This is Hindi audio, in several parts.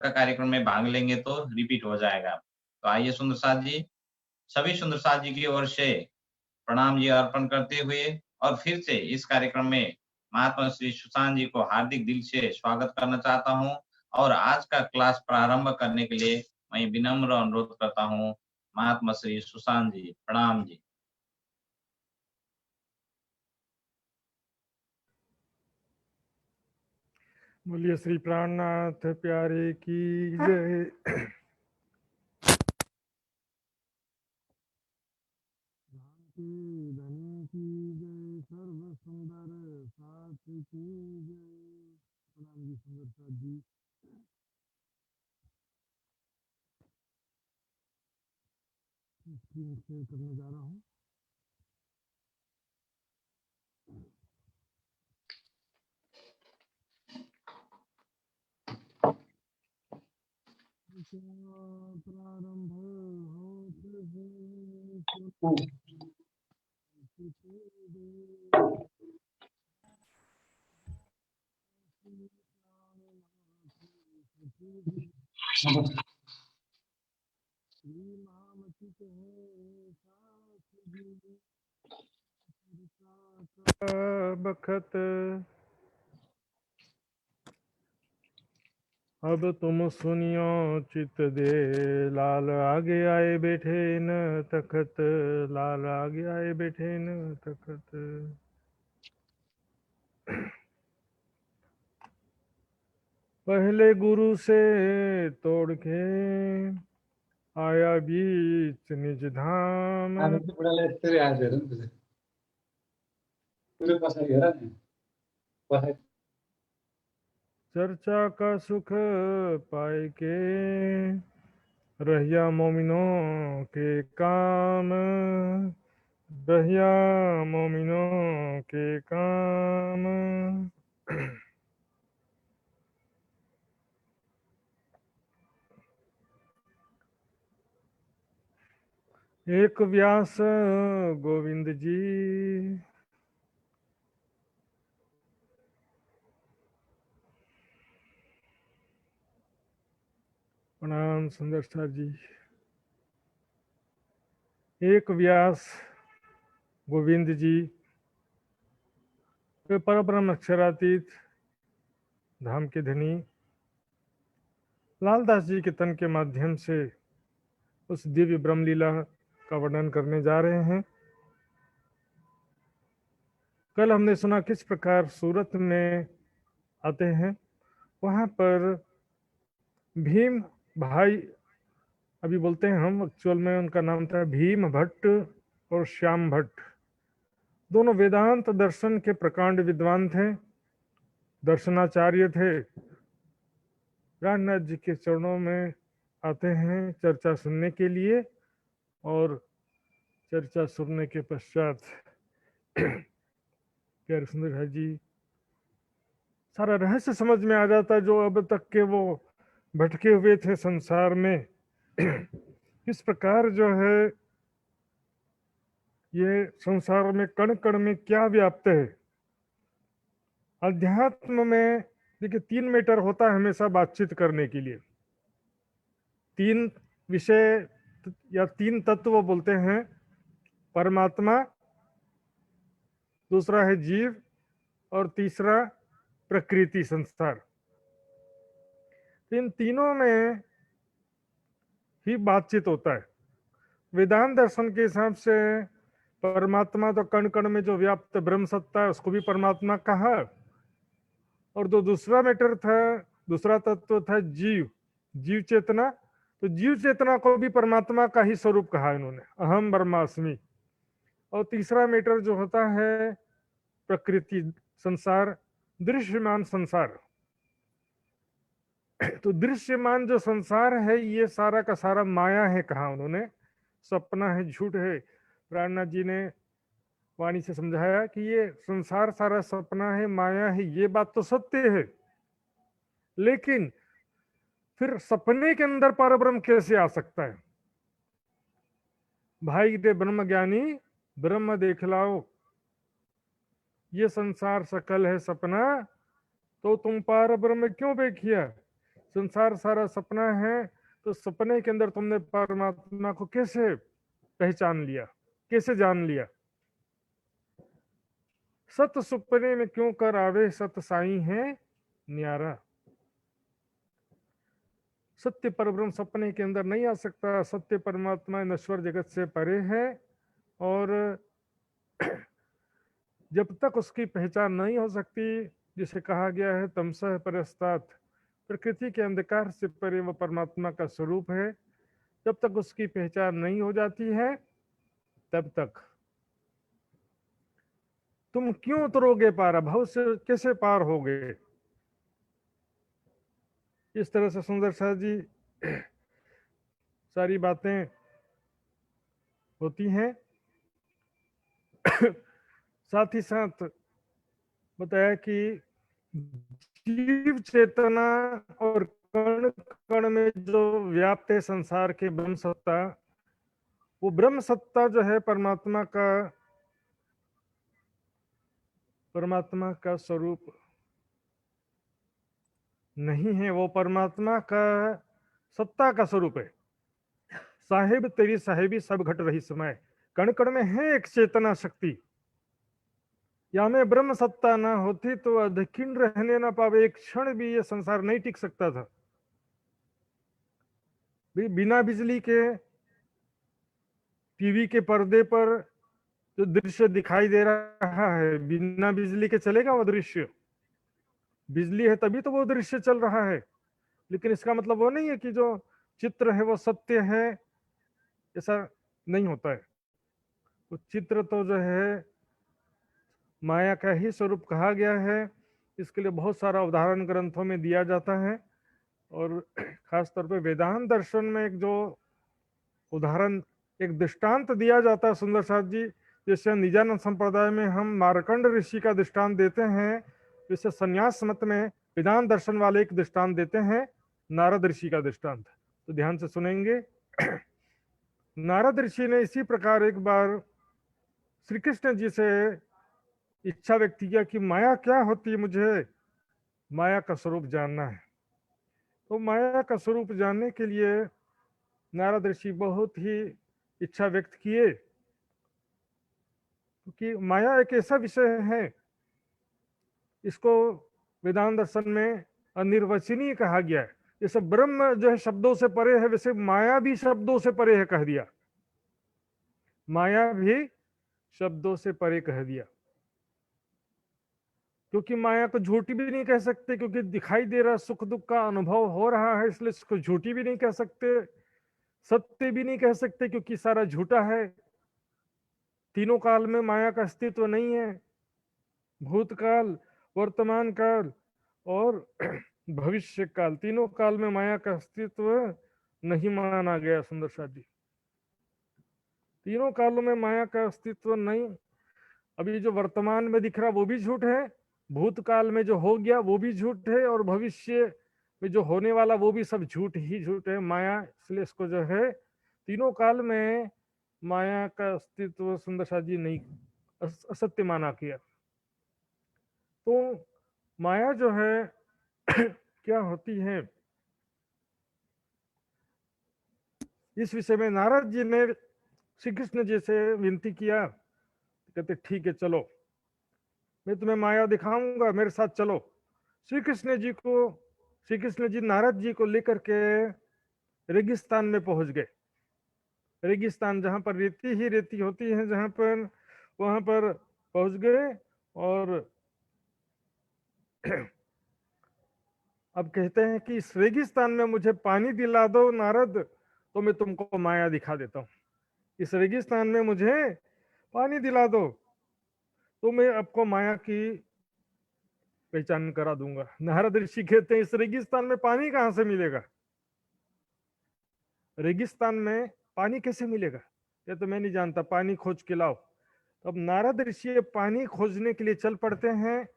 का कार्यक्रम में भाग लेंगे तो रिपीट हो जाएगा। तो आइए सुंदर साथ जी, सभी सुंदर साथ जी की ओर से प्रणाम जी अर्पण करते हुए और फिर से इस कार्यक्रम में महात्मा श्री सुशांत जी को हार्दिक दिल से स्वागत करना चाहता हूँ और आज का क्लास प्रारंभ करने के लिए मैं विनम्र अनुरोध करता हूँ। महात्मा श्री सुशांत जी, प्रणाम जी। बोलिए श्री प्राणनाथ प्यारे की जय। धनी की जय, सर्व सुंदर साथ की जय। प्रणाम जी सुंदर साथ जी। स्क्रीन शेयर करने जा रहा हूँ। प्रारंभ बखत अब तुम सुनियो चित दे, लाल आगे आए बैठे न तखत, लाल आगे आए बैठे न तखत। पहले गुरु से तोड़ के आया बीच निज धाम, चर्चा का सुख पाए के रहिया मोमिनों के काम, रहिया मोमिनों के काम। एक व्यास गोविंद जी, प्रणाम सुंदर सर जी। एक व्यास गोविंद जी वे परब्रह्म अक्षरातीत धाम के धनी लालदास जी के तन के माध्यम से उस दिव्य ब्रह्म लीला का वर्णन करने जा रहे हैं। कल हमने सुना किस प्रकार सूरत में आते हैं, वहां पर भीम भाई, अभी बोलते हैं हम, एक्चुअल में उनका नाम था भीम भट्ट और श्याम भट्ट। दोनों वेदांत दर्शन के प्रकांड विद्वान थे, दर्शनाचार्य थे। रामनाथ जी के चरणों में आते हैं चर्चा सुनने के लिए, और चर्चा सुनने के पश्चात प्यारे सुंदर भाई जी सारा रहस्य समझ में आ जाता, जो अब तक के वो भटके हुए थे संसार में। किस प्रकार जो है ये संसार में कण कण में क्या व्याप्त है। अध्यात्म में देखिए 3 मीटर होता है हमेशा बातचीत करने के लिए। 3 विषय या 3 तत्व बोलते हैं, परमात्मा, दूसरा है जीव, और तीसरा प्रकृति संसार। इन तीनों में ही बातचीत होता है। वेदांत दर्शन के हिसाब से परमात्मा तो कण कण में जो व्याप्त ब्रह्म सत्ता है उसको भी परमात्मा कहा, और जो दूसरा मैटर था, दूसरा तत्व था जीव, जीव चेतना, तो जीव चेतना को भी परमात्मा का ही स्वरूप कहा इन्होंने, अहम ब्रह्मास्मि। और तीसरा मैटर जो होता है प्रकृति संसार, दृश्यमान संसार। तो दृश्यमान जो संसार है ये सारा का सारा माया है, कहा उन्होंने, सपना है, झूठ है। प्राणनाथ जी ने वाणी से समझाया कि ये संसार सारा सपना है, माया है, ये बात तो सत्य है, लेकिन फिर सपने के अंदर परब्रह्म कैसे आ सकता है। भाई रे ब्रह्म ज्ञानी ब्रह्म देख लाओ, ये संसार सकल है सपना, तो तुम पार ब्रह्म क्यों देखिया। संसार सारा सपना है, तो सपने के अंदर तुमने परमात्मा को कैसे पहचान लिया, कैसे जान लिया? सत सुपने में क्यों कर आवे, सत साई है न्यारा। सत्य परब्रह्म सपने के अंदर नहीं आ सकता। सत्य परमात्मा नश्वर जगत से परे है, और जब तक उसकी पहचान नहीं हो सकती, जिसे कहा गया है तमसः परस्तात्, प्रकृति के अंधकार से परे वो परमात्मा का स्वरूप है, जब तक उसकी पहचान नहीं हो जाती है तब तक तुम क्यों उतरोगे पार, भव से कैसे पार होगे। इस तरह से सुंदर शाह जी सारी बातें होती हैं। साथ ही साथ बताया कि जीव चेतना और कण कण में जो व्याप्त है संसार के ब्रह्म सत्ता, वो ब्रह्म सत्ता जो है परमात्मा का स्वरूप नहीं है, वो परमात्मा का सत्ता का स्वरूप है। साहेब तेरी साहेबी सब घट रही समय, कण कण में है एक चेतना शक्ति। या में ब्रह्म सत्ता ना होती तो अधिकीर्ण रहने ना पावे, एक क्षण भी ये संसार नहीं टिक सकता था। बिना बिजली के टीवी के पर्दे पर जो दृश्य दिखाई दे रहा है, बिना बिजली के चलेगा वो दृश्य? बिजली है तभी तो वो दृश्य चल रहा है। लेकिन इसका मतलब वो नहीं है कि जो चित्र है वो सत्य है, ऐसा नहीं होता है। वो चित्र तो जो है माया का ही स्वरूप कहा गया है। इसके लिए बहुत सारा उदाहरण ग्रंथों में दिया जाता है, और खास तौर पे वेदांत दर्शन में एक जो उदाहरण, एक दृष्टांत दिया जाता है सुंदर साथ जी, जैसे निजानंद संप्रदाय में हम मार्कंड ऋषि का दृष्टांत देते हैं, जैसे संन्यास मत में वेदांत दर्शन वाले एक दृष्टांत देते हैं, नारद ऋषि का दृष्टांत। तो ध्यान से सुनेंगे। नारद ऋषि ने इसी प्रकार एक बार श्री कृष्ण जी से इच्छा व्यक्त किया कि माया क्या होती है, मुझे माया का स्वरूप जानना है। तो माया का स्वरूप जानने के लिए नारद ऋषि बहुत ही इच्छा व्यक्त किए, क्योंकि माया एक ऐसा विषय है, इसको वेदांत दर्शन में अनिर्वचनीय कहा गया है। जैसे ब्रह्म जो है शब्दों से परे है, वैसे माया भी शब्दों से परे है कह दिया। माया भी शब्दों से परे कह दिया, क्योंकि माया को झूठी भी नहीं कह सकते, क्योंकि दिखाई दे रहा सुख दुख का अनुभव हो रहा है, इसलिए इसको झूठी भी नहीं कह सकते, सत्य भी नहीं कह सकते, क्योंकि सारा झूठा है। तीनों काल में माया का अस्तित्व नहीं है, भूतकाल, वर्तमान काल और भविष्य काल, तीनों काल में माया का अस्तित्व नहीं माना गया सुंदर शाह जी। तीनों कालों में माया का अस्तित्व नहीं। अभी जो वर्तमान में दिख रहा वो भी झूठ है, भूतकाल में जो हो गया वो भी झूठ है, और भविष्य में जो होने वाला वो भी सब झूठ ही झूठ है माया। इसलिए इसको जो है तीनों काल में माया का अस्तित्व सुंदर शाह जी नहीं, असत्य माना किया। तो माया जो है क्या होती है, इस विषय में नारद जी ने श्री कृष्ण जी से विनती किया। कहते ठीक है चलो, मैं तुम्हें माया दिखाऊंगा, मेरे साथ चलो। श्री कृष्ण जी नारद जी को लेकर के रेगिस्तान में पहुंच गए। रेगिस्तान जहां पर रेती ही रेती होती है, जहां पर वहां पर पहुंच गए, और अब कहते हैं कि इस रेगिस्तान में मुझे पानी दिला दो नारद, तो मैं तुमको माया दिखा देता हूं। इस रेगिस्तान में मुझे पानी दिला दो तो मैं आपको माया की पहचान करा दूंगा। नारद ऋषि कहते हैं इस रेगिस्तान में पानी कहां से मिलेगा, रेगिस्तान में पानी कैसे मिलेगा, ये तो मैं नहीं जानता, पानी खोज के लाओ। अब नारद ऋषि पानी खोजने के लिए चल पड़ते हैं,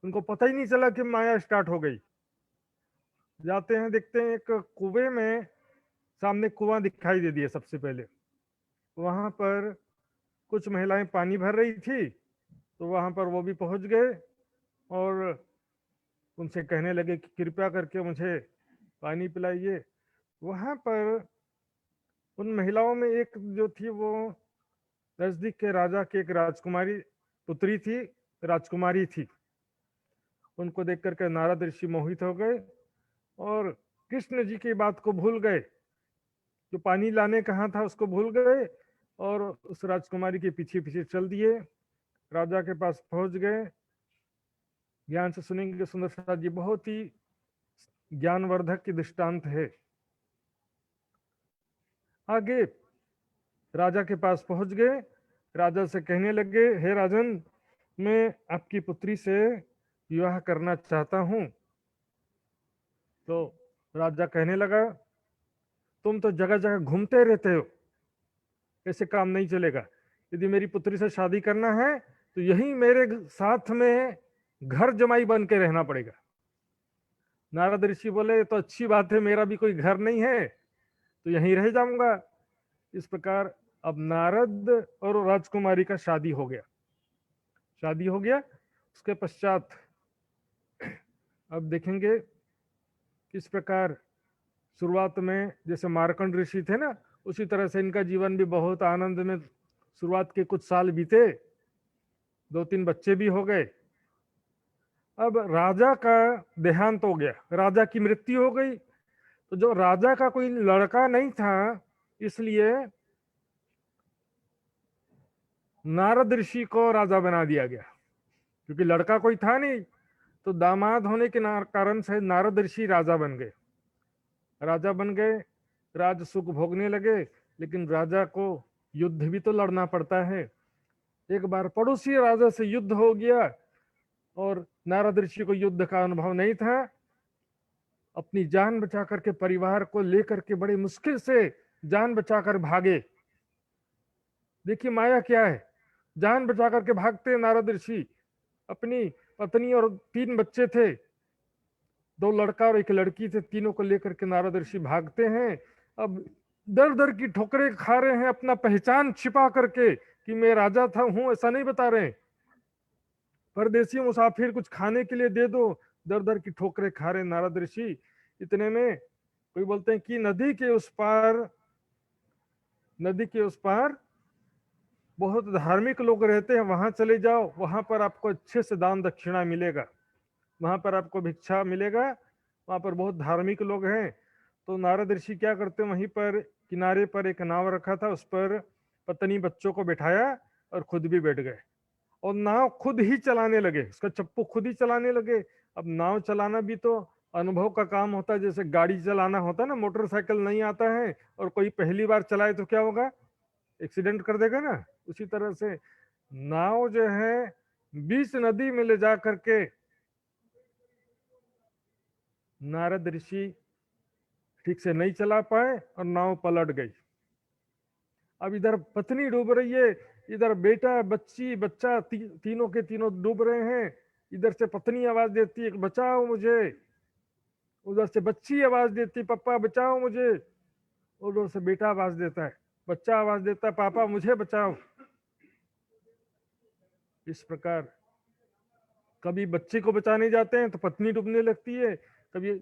उनको पता ही नहीं चला कि माया स्टार्ट हो गई। जाते हैं, देखते हैं एक कुएं में, सामने कुआं दिखाई दे दिया सबसे पहले। वहां पर कुछ महिलाएं पानी भर रही थी, तो वहां पर वो भी पहुंच गए, और उनसे कहने लगे कि कृपया करके मुझे पानी पिलाइए। वहां पर उन महिलाओं में एक जो थी वो नजदीक के राजा की एक राजकुमारी पुत्री थी, राजकुमारी थी। उनको देख करके नारद ऋषि मोहित हो गए और कृष्ण जी की बात को भूल गए। जो पानी लाने कहा था उसको भूल गए और उस राजकुमारी के पीछे पीछे चल दिए। राजा के पास पहुंच गए। ध्यान से सुनेंगे सुंदर साथ जी, बहुत ही ज्ञानवर्धक की दृष्टांत है। आगे राजा के पास पहुंच गए। राजा से कहने लगे, हे राजन, मैं आपकी पुत्री से विवाह करना चाहता हूं। तो राजा कहने लगा, तुम तो जगह जगह घूमते रहते हो, ऐसे काम नहीं चलेगा। यदि मेरी पुत्री से शादी करना है तो यही मेरे साथ में घर जमाई बन के रहना पड़ेगा। नारद ऋषि बोले, तो अच्छी बात है, मेरा भी कोई घर नहीं है तो यहीं रह जाऊंगा। इस प्रकार अब नारद और राजकुमारी का शादी हो गया। शादी हो गया। उसके पश्चात अब देखेंगे किस प्रकार शुरुआत में जैसे मार्कंड ऋषि थे ना, उसी तरह से इनका जीवन भी बहुत आनंद में शुरुआत के कुछ साल बीते। 2-3 बच्चे भी हो गए। अब राजा का देहांत हो गया, राजा की मृत्यु हो गई। तो जो राजा का कोई लड़का नहीं था, इसलिए नारद ऋषि को राजा बना दिया गया। क्योंकि लड़का कोई था नहीं, तो दामाद होने के कारण से नारद ऋषि राजा बन गए। राजा बन गए, राज सुख भोगने लगे। लेकिन राजा को युद्ध भी तो लड़ना पड़ता है। एक बार पड़ोसी राजा से युद्ध हो गया और नारद ऋषि को युद्ध का अनुभव नहीं था। अपनी जान बचा करके परिवार को लेकर के बड़े मुश्किल से जान बचाकर भागे। देखिए माया क्या है, जान बचा करके भागते नारद ऋषि। अपनी पत्नी और 3 बच्चे थे, 2 लड़का और 1 लड़की थे, तीनों को लेकर के नारद ऋषि भागते हैं। अब दर दर की ठोकरें खा रहे हैं, अपना पहचान छिपा करके कि मैं राजा था हूं ऐसा नहीं बता रहे हैं। परदेसी मुसाफिर कुछ खाने के लिए दे दो, दर दर की ठोकरें खा रहे नारद ऋषि। इतने में कोई बोलते हैं कि नदी के उस पार बहुत धार्मिक लोग रहते हैं, वहां चले जाओ, वहां पर आपको अच्छे से दान दक्षिणा मिलेगा, वहां पर आपको भिक्षा मिलेगा, वहां पर बहुत धार्मिक लोग हैं। तो नारद ऋषि क्या करते, वहीं पर किनारे पर एक नाव रखा था, उस पर पत्नी बच्चों को बिठाया और खुद भी बैठ गए और नाव खुद ही चलाने लगे, उसका चप्पू खुद ही चलाने लगे। अब नाव चलाना भी तो अनुभव का काम होता है, जैसे गाड़ी चलाना होता है ना, मोटरसाइकिल नहीं आता है और कोई पहली बार चलाए तो क्या होगा, एक्सीडेंट कर देगा ना। उसी तरह से नाव जो है बीच नदी में ले जा करके नारद ऋषि ठीक से नहीं चला पाए और नाव पलट गई। अब इधर पत्नी डूब रही है, इधर बेटा बच्चा तीनों के तीनों डूब रहे हैं। इधर से पत्नी आवाज देती है बचाओ मुझे, उधर से बच्ची आवाज देती पापा बचाओ मुझे, उधर से बेटा आवाज देता है, बच्चा आवाज देता है पापा मुझे बचाओ। इस प्रकार कभी बच्चे को बचाने जाते हैं तो पत्नी डूबने लगती है, कभी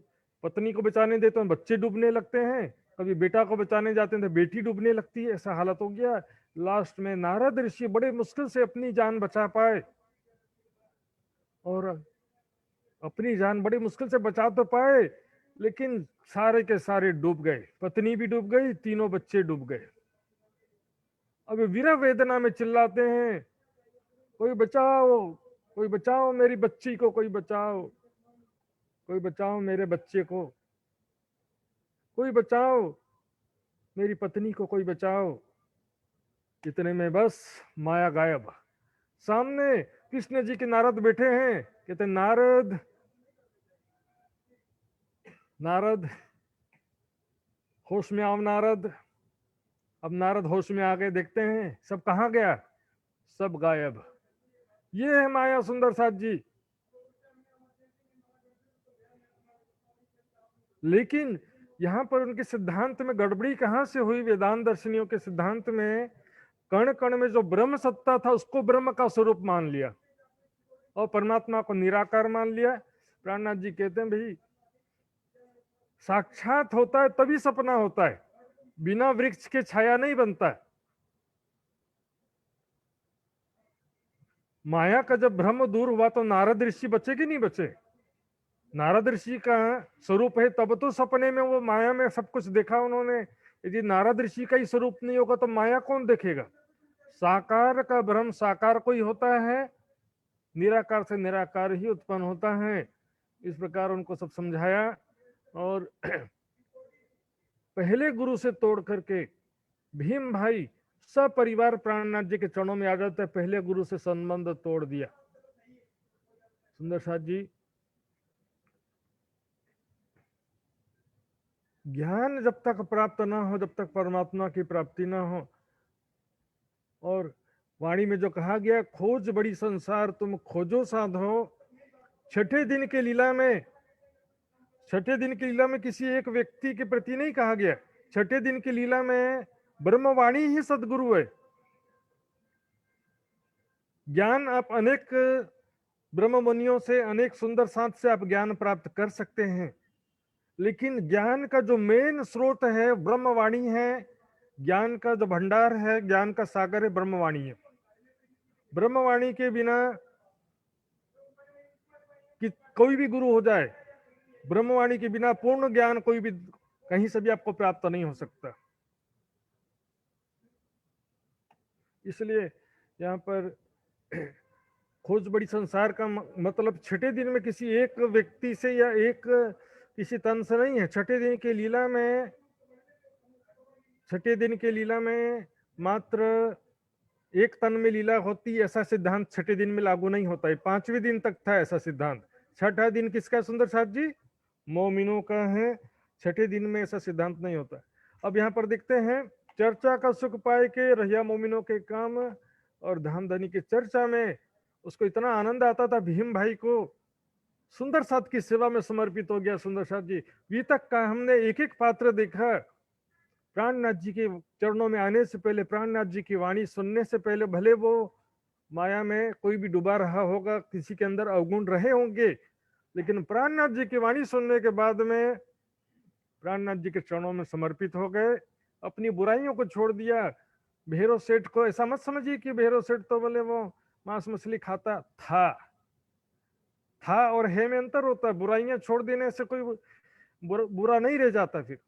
पत्नी को बचाने देते हैं बच्चे डूबने लगते हैं, कभी बेटा को बचाने जाते हैं तो बेटी डूबने लगती है। ऐसा हालत हो गया। लास्ट में नारद ऋषि बड़े मुश्किल से अपनी जान बचा पाए और अपनी जान बड़ी मुश्किल से बचा तो पाए, लेकिन सारे के सारे डूब गए, पत्नी भी डूब गई, तीनों बच्चे डूब गए। अब विरह वेदना में चिल्लाते हैं कोई बचाओ, कोई बचाओ मेरी बच्ची को, कोई बचाओ, कोई बचाओ मेरे बच्चे को, कोई बचाओ मेरी पत्नी को, कोई बचाओ। इतने में बस माया गायब। सामने कृष्ण जी के नारद बैठे हैं, कहते नारद नारद होश में आओ नारद। अब नारद होश में आ गए, देखते हैं सब कहाँ गया, सब गायब। ये है माया सुंदर साथ जी। लेकिन यहाँ पर उनके सिद्धांत में गड़बड़ी कहाँ से हुई, वेदांत दर्शनियों के सिद्धांत में कण कण में जो ब्रह्म सत्ता था उसको ब्रह्म का स्वरूप मान लिया और परमात्मा को निराकार मान लिया। प्राणनाथ जी कहते हैं भाई साक्षात होता है तभी सपना होता है, बिना वृक्ष के छाया नहीं बनता है। माया का जब भ्रम दूर हुआ तो नारद ऋषि बचे कि नहीं बचे? नारद ऋषि का स्वरूप है तब तो सपने में वो माया में सब कुछ देखा उन्होंने। यदि नारद ऋषि का ही स्वरूप नहीं होगा तो माया कौन देखेगा? साकार का भ्रम साकार को ही होता है, निराकार से निराकार ही उत्पन्न होता है। इस प्रकार उनको सब समझाया और पहले गुरु से तोड़ करके भीम भाई सपरिवार प्राणनाथ जी के चरणों में आ जाते हैं। पहले गुरु से संबंध तोड़ दिया। सुंदर साथ जी, ज्ञान जब तक प्राप्त ना हो, जब तक परमात्मा की प्राप्ति ना हो, और वाणी में जो कहा गया खोज बड़ी संसार तुम खोजो साधो, छठे दिन के लीला में, छठे दिन की लीला में किसी एक व्यक्ति के प्रति नहीं कहा गया। छठे दिन की लीला में ब्रह्मवाणी ही सदगुरु है। ज्ञान आप अनेक ब्रह्म मुनियों से, अनेक सुंदर साथ से आप ज्ञान प्राप्त कर सकते हैं, लेकिन ज्ञान का जो मेन स्रोत है ब्रह्मवाणी है। ज्ञान का जो भंडार है, ज्ञान का सागर है, ब्रह्मवाणी है। ब्रह्मवाणी के बिना कि कोई भी गुरु हो जाए, ब्रह्मवाणी के बिना पूर्ण ज्ञान कोई भी कहीं से भी आपको प्राप्त नहीं हो सकता। इसलिए यहाँ पर खोज बड़ी संसार का मतलब छठे दिन में किसी एक व्यक्ति से या एक किसी तन से नहीं है। छठे दिन की लीला में, छठे दिन के लीला में मात्र एक तन में लीला होती है, ऐसा सिद्धांत छठे दिन में लागू नहीं होता है। पांचवें दिन तक था ऐसा सिद्धांत। छठा दिन किसका सुंदर साथ जी? मोमिनों का है। छठे दिन में ऐसा सिद्धांत नहीं होता। अब यहाँ पर देखते हैं, चर्चा का सुख पाए के रहिया मोमिनों के काम, और धाम धनी की चर्चा में उसको इतना आनंद आता था भीम भाई को, सुंदर साथ की सेवा में समर्पित हो गया। सुंदर साथ जी वीतक का हमने एक एक पात्र देखा। प्राणनाथ जी के चरणों में आने से पहले, प्राणनाथ जी की वाणी सुनने से पहले, भले वो माया में कोई भी डूबा रहा होगा, किसी के अंदर अवगुण रहे होंगे, लेकिन प्राणनाथ जी की वाणी सुनने के बाद में प्राणनाथ जी के चरणों में समर्पित हो गए, अपनी बुराइयों को छोड़ दिया। भैरव सेठ को ऐसा मत समझिए कि भैरव सेठ तो बोले वो मांस मछली खाता था और है में अंतर होता है। बुराइयां छोड़ देने से कोई बुरा नहीं रह जाता। फिर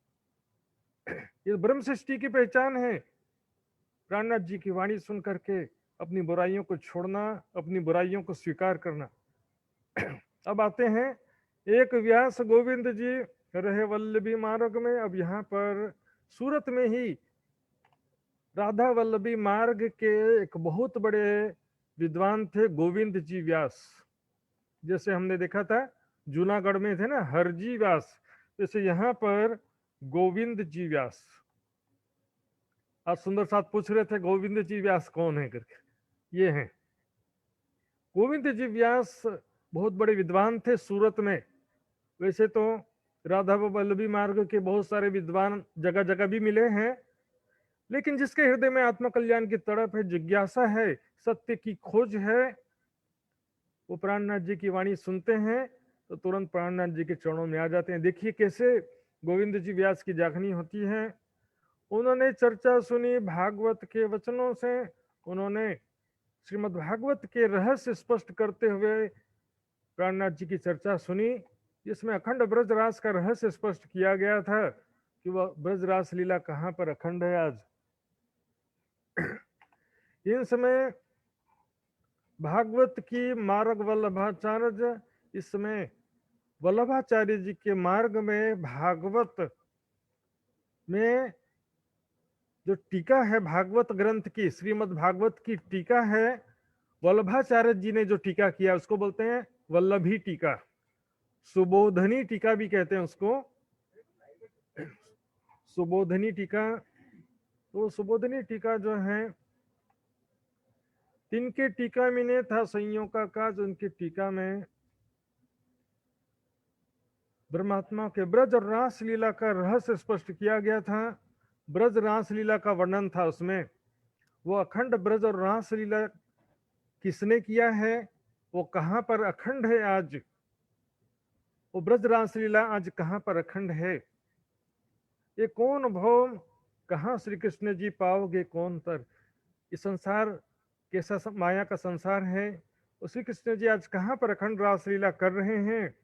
ये ब्रह्म सृष्टि की पहचान है, प्राणनाथ जी की वाणी सुन करके अपनी बुराइयों को छोड़ना, अपनी बुराइयों को स्वीकार करना। अब आते हैं, एक व्यास गोविंद जी रहे वल्लभी मार्ग में। अब यहाँ पर सूरत में ही राधा वल्लभी मार्ग के एक बहुत बड़े विद्वान थे गोविंद जी व्यास। जैसे हमने देखा था जूनागढ़ में थे ना हरजी व्यास, जैसे यहाँ पर गोविंद जी व्यास। आज सुंदर साथ पूछ रहे थे गोविंद जी व्यास कौन है करके, ये हैं गोविंद जी व्यास। बहुत बड़े विद्वान थे सूरत में। वैसे तो राधा वल्लभी मार्ग के बहुत सारे विद्वान जगह जगह भी मिले हैं, लेकिन जिसके हृदय में आत्मकल्याण की तड़प है, जिज्ञासा है, सत्य की खोज है, वो प्राणनाथ जी की वाणी सुनते हैं तो तुरंत प्राणनाथ जी के चरणों में आ जाते हैं। देखिए कैसे गोविंद जी व्यास की जागनी होती है। उन्होंने चर्चा सुनी भागवत के वचनों से, उन्होंने श्रीमद् भागवत के रहस्य स्पष्ट करते हुए प्राणनाथ जी की चर्चा सुनी, जिसमें अखंड ब्रजरास का रहस्य स्पष्ट किया गया था कि वह ब्रजरास लीला कहाँ पर अखंड है आज। इन समय भागवत की मार्ग वल्लभाचार्य, इस समय वल्लभाचार्य जी के मार्ग में भागवत में जो टीका है, भागवत ग्रंथ की, श्रीमद् भागवत की टीका है, वल्लभाचार्य जी ने जो टीका किया उसको बोलते हैं वल्लभी टीका। सुबोधनी टीका भी कहते हैं उसको, सुबोधनी टीका। तो सुबोधनी टीका जो है, तिनके टीका में ने था संयोग का काज, उनकी टीका में ब्रह्मात्मा के ब्रज और रास लीला का रहस्य स्पष्ट किया गया था। ब्रज रास लीला का वर्णन था उसमें। वो अखंड ब्रज और रास लीला किसने किया है, वो कहाँ पर अखंड है आज, वो ब्रज रासलीला आज कहाँ पर अखंड है? ये कौन भौम, कहाँ श्री कृष्ण जी पाओगे कौन तर? ये संसार कैसा माया का संसार है, और श्री कृष्ण जी आज कहाँ पर अखंड रासलीला कर रहे हैं,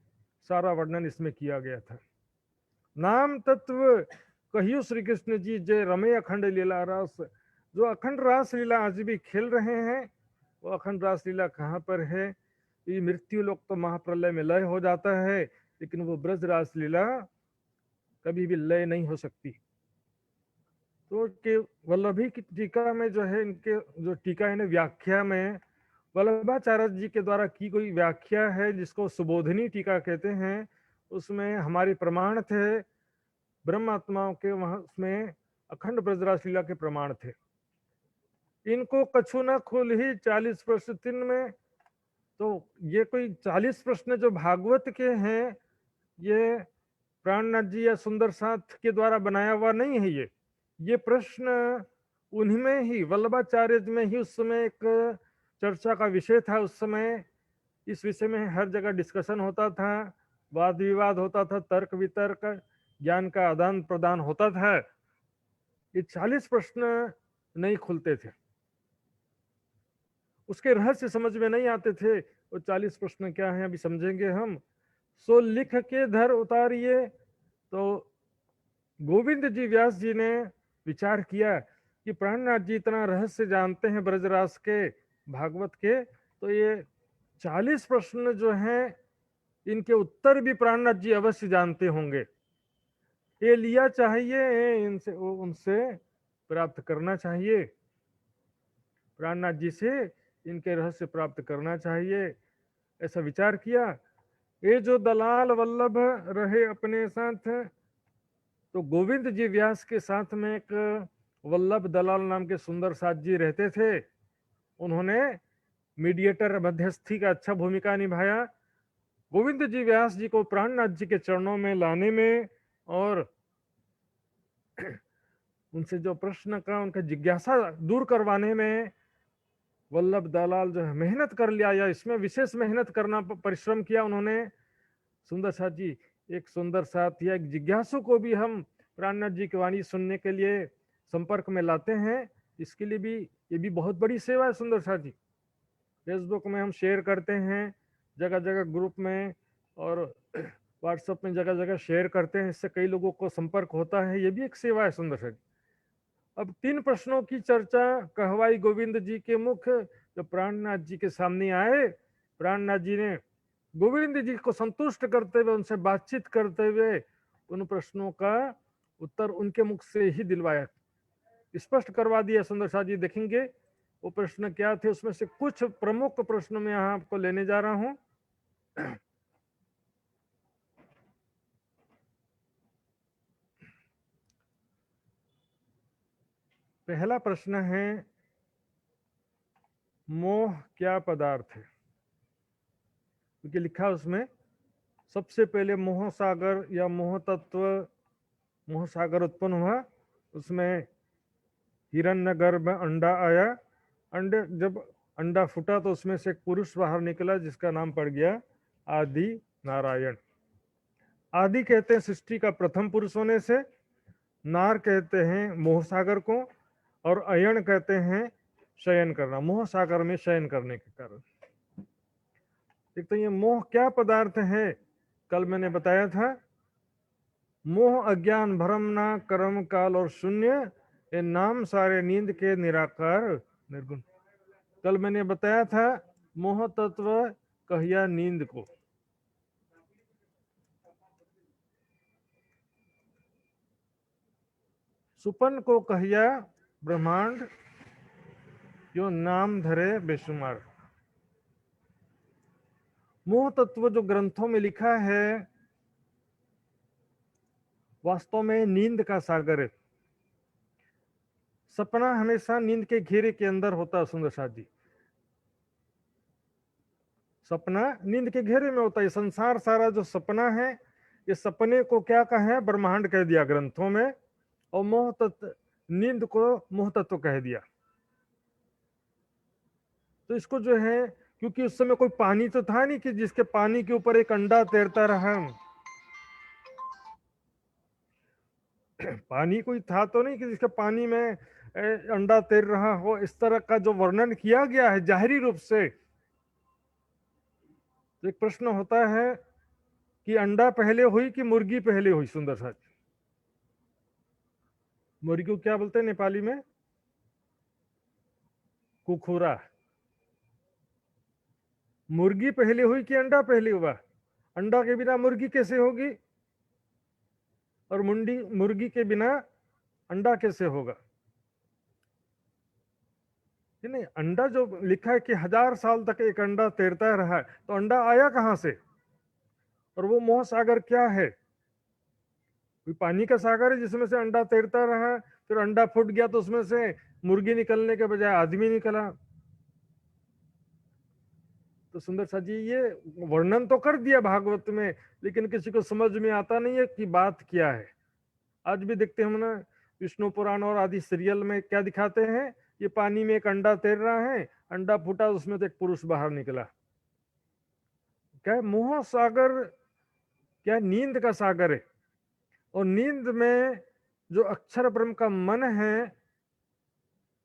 सारा वर्णन इसमें किया गया था। नाम तत्व कहियो श्री कृष्ण जी जय रमे अखंड लीला रास। जो अखंड रास लीला आज भी खेल रहे हैं, वो अखंड रास लीला कहाँ पर है? ये मृत्यु लोक तो महाप्रलय में लय हो जाता है, लेकिन वो ब्रज रास लीला कभी भी लय नहीं हो सकती। तो के वल्लभी की टीका में जो है, इनके जो टीका है व्याख्या में वल्लभाचार्य जी के द्वारा की गई व्याख्या है, जिसको सुबोधिनी टीका कहते हैं। उसमें हमारे प्रमाण थे ब्रह्म आत्माओं के, वहां उसमें अखंड ब्रजरास लीला के प्रमाण थे। इनको कछु न खोल ही 40 प्रश्न 3 में, तो ये कोई 40 प्रश्न जो भागवत के हैं, ये प्राणनाथ जी या सुंदर साथ के द्वारा बनाया हुआ नहीं है। ये प्रश्न उन्हीं में ही, वल्लभाचार्य में ही उस समय एक चर्चा का विषय था। उस समय इस विषय में हर जगह डिस्कशन होता था, वाद विवाद होता था, तर्क वितर्क, ज्ञान का आदान प्रदान होता था। ये 40 प्रश्न नहीं खुलते थे, उसके रहस्य समझ में नहीं आते थे। वो 40 प्रश्न क्या हैं अभी समझेंगे हम। सो लिख के धर उतारिए। तो गोविंद जी व्यास जी ने विचार किया कि प्राणनाथ जी इतना रहस्य जानते हैं ब्रजरास के, भागवत के, तो ये 40 प्रश्न जो हैं, इनके उत्तर भी प्राणनाथ जी अवश्य जानते होंगे। ये लिया चाहिए, इनसे उनसे प्राप्त करना चाहिए, प्राणनाथ जी से इनके रहस्य प्राप्त करना चाहिए, ऐसा विचार किया। ये जो दलाल वल्लभ रहे अपने साथ, तो गोविंद जी व्यास के साथ में एक वल्लभ दलाल नाम के सुंदर साथ जी रहते थे। उन्होंने मीडिएटर, मध्यस्थी का अच्छा भूमिका निभाया। गोविंद जी व्यास जी को प्राणनाथ जी के चरणों में लाने में और उनसे जो प्रश्न का उनका जिज्ञासा दूर करवाने में वल्लभ दलाल जो है मेहनत कर लिया, या इसमें विशेष मेहनत करना, परिश्रम किया उन्होंने। सुंदर साथ जी, एक सुंदर साथ या एक जिज्ञासु को भी हम प्राणनाथ जी की वाणी सुनने के लिए संपर्क में लाते हैं, इसके लिए भी ये भी बहुत बड़ी सेवा है। सुंदर साथ जी, फेसबुक में हम शेयर करते हैं, जगह जगह ग्रुप में और व्हाट्सएप में जगह जगह शेयर करते हैं, इससे कई लोगों को संपर्क होता है, ये भी एक सेवा है। सुंदर साथ जी, अब 3 प्रश्नों की चर्चा कहवाई गोविंद जी के मुख, जो प्राणनाथ जी के सामने आए। प्राणनाथ जी ने गोविंद जी को संतुष्ट करते हुए, उनसे बातचीत करते हुए उन प्रश्नों का उत्तर उनके मुख से ही दिलवाया, स्पष्ट करवा दिया। सुंदर साथ जी देखेंगे वो प्रश्न क्या थे, उसमें से कुछ प्रमुख प्रश्न मैं यहाँ आपको लेने जा रहा हूँ। पहला प्रश्न है, मोह क्या पदार्थ है? क्योंकि लिखा उसमें सबसे पहले मोह सागर या मोह तत्व, मोह सागर उत्पन्न हुआ। उसमें हिरण्यगर्भ अंडा आया, अंडे जब अंडा फूटा तो उसमें से एक पुरुष बाहर निकला, जिसका नाम पड़ गया आदि नारायण। आदि कहते हैं सृष्टि का प्रथम पुरुष होने से, नार कहते हैं मोह सागर को, और अयन कहते हैं शयन करना, मोह सागर में शयन करने के कारण। एक तो ये मोह क्या पदार्थ है, कल मैंने बताया था, मोह अज्ञान भ्रम ना कर्म काल और शून्य, ये नाम सारे नींद के निराकार निर्गुण। कल मैंने बताया था मोह तत्व कहिया नींद को, सुपन को कहिया ब्रह्मांड, यो नाम धरे बेशुमार। मोह तत्व जो ग्रंथों में लिखा है, वास्तव में नींद का सागर है। सपना हमेशा नींद के घेरे के अंदर होता है। सुंदर साथ जी, सपना नींद के घेरे में होता है। संसार सारा जो सपना है, ये सपने को क्या कहा, ब्रह्मांड कह दिया ग्रंथों में, और मोह तत्व, नींद को मोह तत्व कह दिया। तो इसको जो है क्योंकि उस समय कोई पानी तो था नहीं कि जिसके पानी के ऊपर एक अंडा तैरता रहा। पानी कोई था तो नहीं कि जिसके पानी में अंडा तैर रहा हो। इस तरह का जो वर्णन किया गया है जाहिरी रूप से, तो एक प्रश्न होता है कि अंडा पहले हुई कि मुर्गी पहले हुई? सुंदर साथ, मुर्गी को क्या बोलते हैं नेपाली में? कुखुरा। मुर्गी पहले हुई कि अंडा पहले हुआ? अंडा के बिना मुर्गी कैसे होगी, और मुर्गी के बिना अंडा कैसे होगा? नहीं, अंडा जो लिखा है कि 1000 साल तक एक अंडा तैरता रहा है, तो अंडा आया कहां से? और वो मोह सागर क्या है? कोई पानी का सागर है जिसमें से अंडा तैरता रहा, फिर अंडा फूट गया तो उसमें से मुर्गी निकलने के बजाय आदमी निकला। तो सुंदर सा जी ये वर्णन तो कर दिया भागवत में, लेकिन किसी को समझ में आता नहीं है कि बात क्या है। आज भी देखते हैं हम ना, विष्णु पुराण और आदि सीरियल में क्या दिखाते हैं, ये पानी में एक अंडा तैर रहा है, अंडा फूटा, उसमें से एक पुरुष बाहर निकला। क्या मोह सागर, क्या नींद का सागर है। और नींद में जो अक्षर ब्रह्म का मन है,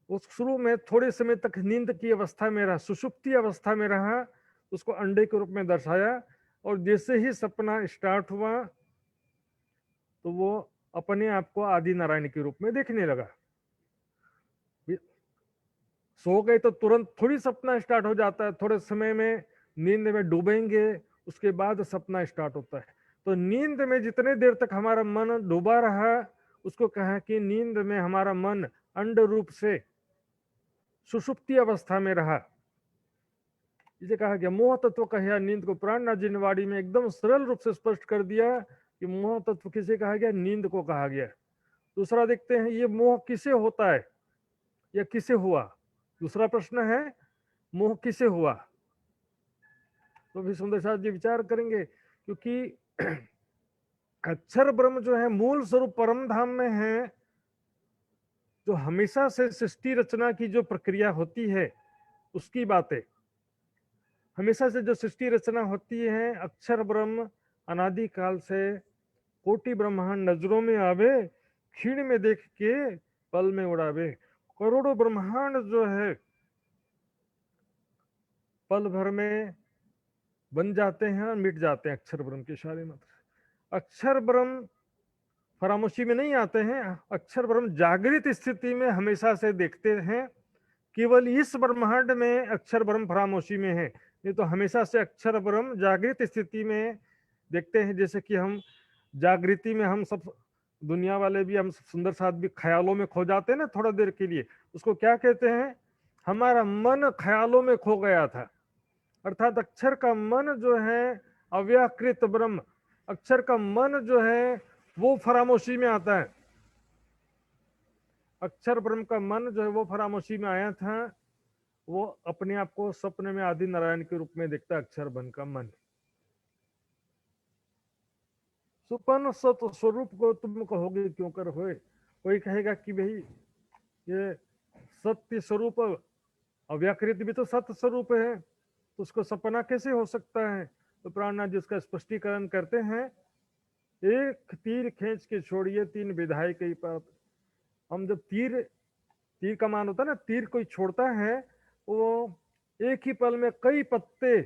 वो शुरू में थोड़े समय तक नींद की अवस्था में रहा, सुषुप्ति अवस्था में रहा, उसको अंडे के रूप में दर्शाया। और जैसे ही सपना स्टार्ट हुआ तो वो अपने आप को आदि नारायण के रूप में देखने लगा। सो गए तो तुरंत थोड़ी सपना स्टार्ट हो जाता है, थोड़े समय में नींद में डूबेंगे, उसके बाद सपना स्टार्ट होता है। तो नींद में जितने देर तक हमारा मन डूबा रहा, उसको कहा कि नींद में हमारा मन अंड रूप से सुषुप्ति अवस्था में रहा। इसे कहा गया मोह तत्व कहा। नींद को पुराण जिनवाड़ी में एकदम सरल रूप से स्पष्ट कर दिया कि मोह तत्व किसे कहा गया, नींद को कहा गया। दूसरा देखते हैं ये मोह किसे होता है या किसे हुआ। दूसरा प्रश्न है मोह किसे हुआ, तो भी सुंदर साथ जी विचार करेंगे। क्योंकि अक्षर ब्रह्म जो है मूल स्वरूप परम धाम में है, जो हमेशा से सृष्टि रचना की जो प्रक्रिया होती है उसकी बात है। हमेशा से जो सृष्टि रचना होती है, अक्षर ब्रह्म अनादि काल से कोटि ब्रह्मांड नजरों में आवे, क्षीण में देख के पल में उड़ावे। करोड़ों ब्रह्मांड जो है पल भर में बन जाते हैं और मिट जाते हैं अक्षर ब्रह्म के इशारे मात्र। अक्षर ब्रह्म फरामोशी में नहीं आते हैं, अक्षर ब्रह्म जागृत स्थिति में हमेशा से देखते हैं। केवल इस ब्रह्मांड में अक्षर ब्रह्म फरामोशी में है, नहीं तो हमेशा से अक्षर ब्रह्म जागृत स्थिति में देखते हैं। जैसे कि हम जागृति में हम सब दुनिया वाले भी, हम सुंदर साथ भी ख्यालों में खो जाते हैं ना थोड़ा देर के लिए, उसको क्या कहते हैं, हमारा मन ख्यालों में खो गया था। अर्थात अक्षर का मन जो है अव्याकृत ब्रह्म, अक्षर का मन जो है वो फरामोशी में आता है। अक्षर ब्रह्म का मन जो है वो फरामोशी में आया था, वो अपने आप को सपने में आदि नारायण के रूप में देखता है अक्षर ब्रह्म का मन। सुपन सत स्वरूप को तुम कहोगे क्यों कर होए। कोई कहेगा कि भाई ये सत्य स्वरूप अव्याकृत भी तो सत्य स्वरूप है, तो उसको सपना कैसे हो सकता है। तो प्राणनाथ जी उसका स्पष्टीकरण करते हैं, एक तीर खींच के छोड़िए तीन विधाई कई पात। हम जब तीर, तीर का मान होता है ना, तीर कोई छोड़ता है वो एक ही पल में कई पत्ते,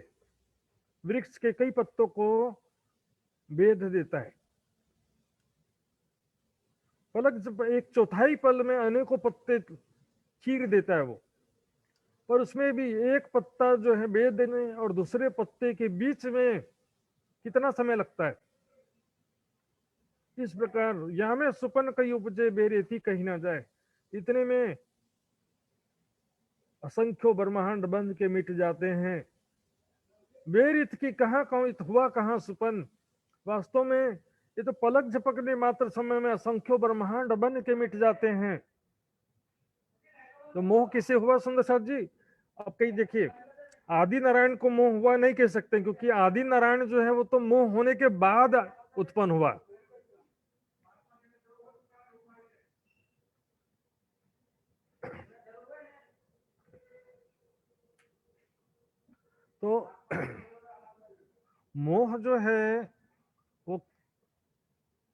वृक्ष के कई पत्तों को बेध देता है। पलक जब एक चौथाई पल में अनेकों पत्ते चीर देता है वो, पर उसमें भी एक पत्ता जो है बेध देने और दूसरे पत्ते के बीच में कितना समय लगता है। इस प्रकार यहाँ में सुपन कई उपजे बेरेती कहीं ना जाए, इतने में असंख्यों ब्रह्मांड बंध के मिट जाते हैं। बेरित की कहाँ हुआ कहाँ सुपन। वास्तव में ये तो पलक झपकने मात्र समय में असंख्यों ब्रह्मांड बन के मिट जाते हैं। तो मोह किसे हुआ सुंदर साथ जी। अब कहीं देखिए, आदि नारायण को मोह हुआ नहीं कह सकते, क्योंकि आदि नारायण जो है वो तो मोह होने के बाद उत्पन्न हुआ। तो मोह जो है वो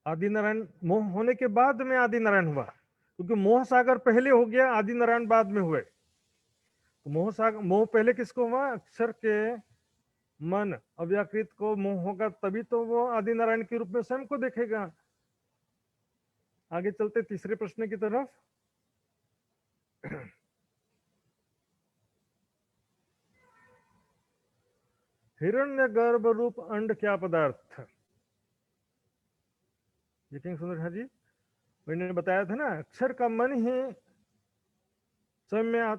आदि नारायण, मोह होने के बाद में आदि नारायण हुआ, क्योंकि मोह सागर पहले हो गया, आदि नारायण बाद में हुए। तो मोह सागर, मोह पहले किसको हुआ? अक्षर के मन अव्याकृत को मोह होगा, तभी तो वो आदि नारायण के रूप में स्वयं को देखेगा। आगे चलते तीसरे प्रश्न की तरफ। हिरण्य गर्भ रूप अंड क्या पदार्थ? देखेंगे सुंदर जी, मैंने बताया था ना, अक्षर का मन ही स्वयं में,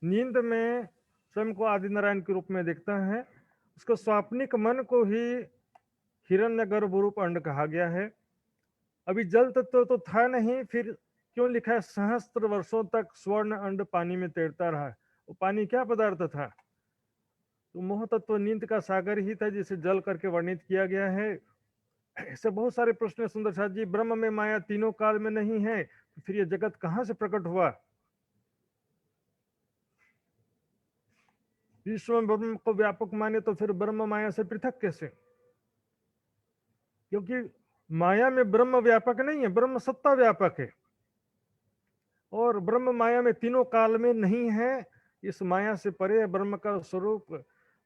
नींद में स्वयं को आदि नारायण के रूप में देखता है। उसको स्वाप्निक मन को ही हिरण्य गर्भ रूप अंड कहा गया है। अभी जल तत्व तो था नहीं, फिर क्यों लिखा है सहस्त्र वर्षों तक स्वर्ण अंड पानी में तैरता रहा? वो पानी क्या पदार्थ था? तो मोह तत्व नींद का सागर ही था, जिसे जल करके वर्णित किया गया है। ऐसे बहुत सारे प्रश्न सुंदर साथ जी। ब्रह्म में माया तीनों काल में नहीं है, तो फिर ये जगत कहां से प्रकट हुआ? विश्व में ब्रह्म को व्यापक माने तो फिर ब्रह्म माया से पृथक कैसे? क्योंकि माया में ब्रह्म व्यापक नहीं है, ब्रह्म सत्ता व्यापक है, और ब्रह्म माया में तीनों काल में नहीं है। इस माया से परे ब्रह्म का स्वरूप,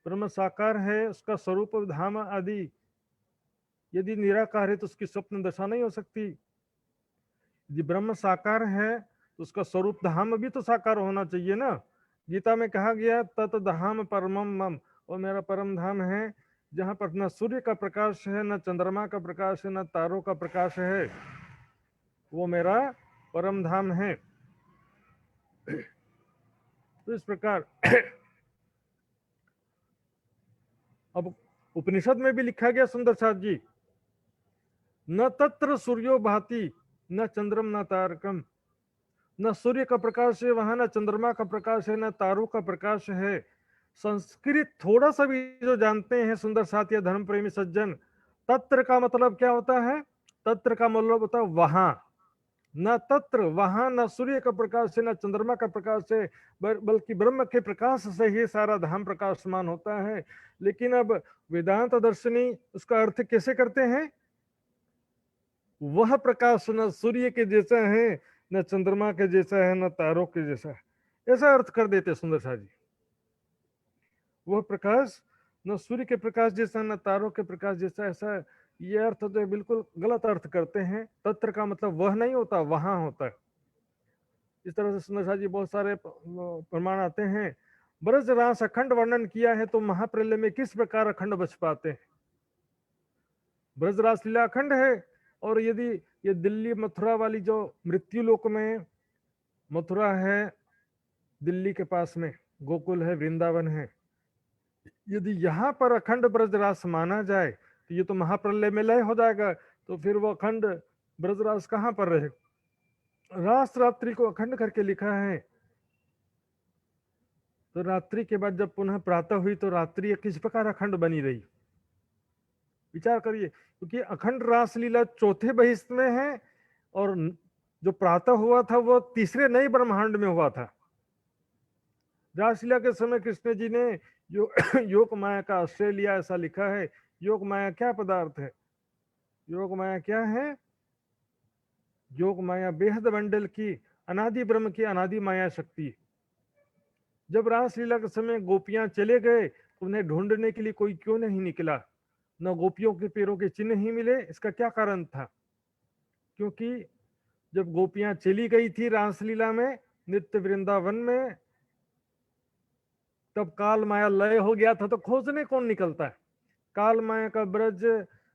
ब्रह्म साकार है, उसका स्वरूप धाम आदि यदि निराकार है तो उसकी स्वप्न दशा नहीं हो सकती। यदि ब्रह्म साकार है तो उसका स्वरूप धाम भी तो साकार होना चाहिए ना। गीता में कहा गया तत धाम परमम मम, वो मेरा परम धाम है, जहां पर न सूर्य का प्रकाश है, न चंद्रमा का प्रकाश है, न तारों का प्रकाश है, वो मेरा परम धाम है। तो इस प्रकार अब उपनिषद में भी लिखा गया सुंदर साथ जी, न तत्र सूर्यो भाति न चंद्रम न तारकम, न सूर्य का प्रकाश है वहां, न चंद्रमा का प्रकाश है, न तारों का प्रकाश है। संस्कृत थोड़ा सा भी जो जानते हैं सुंदर साथ या धर्म प्रेमी सज्जन, तत्र का मतलब क्या होता है? तत्र का मतलब होता है वहां। न तत्र वहां, न सूर्य का प्रकाश से, न चंद्रमा का प्रकाश से, बल्कि ब्रह्म के प्रकाश से ही सारा धाम प्रकाशमान होता है। लेकिन अब वेदांत दर्शनी उसका अर्थ कैसे करते हैं? वह प्रकाश न सूर्य के जैसा है, न चंद्रमा के जैसा है, न तारों के जैसा है, ऐसा अर्थ कर देते सुंदर शाह जी। वह प्रकाश न सूर्य के प्रकाश जैसा, न तारों के प्रकाश जैसा, ऐसा ये अर्थ तो बिल्कुल गलत अर्थ करते हैं। तत्र का मतलब वह नहीं होता, वहां होता है। इस तरह से सुंदर शाह जी बहुत सारे प्रमाण आते हैं। ब्रज रास अखंड वर्णन किया है, तो महाप्रलय में किस प्रकार अखंड बच पाते हैं? ब्रज रास लीला अखंड है, और यदि ये दिल्ली मथुरा वाली जो मृत्यु लोक में, मथुरा है दिल्ली के पास में, गोकुल है, वृंदावन है, यदि यहाँ पर अखंड ब्रजरास माना जाए तो ये तो महाप्रलय में लय हो जाएगा, तो फिर वो अखंड ब्रजरास कहाँ पर रहे? रास रात्रि को अखंड करके लिखा है, तो रात्रि के बाद जब पुनः प्रातः हुई तो रात्रि किस प्रकार अखंड बनी रही? विचार करिए, क्योंकि अखंड रास लीला चौथे बहिष्ठ में है, और जो प्रातः हुआ था वो तीसरे नए ब्रह्मांड में हुआ था। रासलीला के समय कृष्ण जी ने योग माया का आश्रय लिया, ऐसा लिखा है। योग माया क्या पदार्थ है? योग माया क्या है? योग माया बेहद मंडल की अनादि ब्रह्म की अनादि माया शक्ति। जब रासलीला के समय गोपियां चले गए तो उन्हें ढूंढने के लिए कोई क्यों नहीं निकला? न गोपियों के पैरों के चिन्ह ही मिले। इसका क्या कारण था? क्योंकि जब गोपियां चली गई थी रासलीला में, नित्य वृंदावन में, तब काल माया लय हो गया था, तो खोजने कौन निकलता है? काल माया का ब्रज,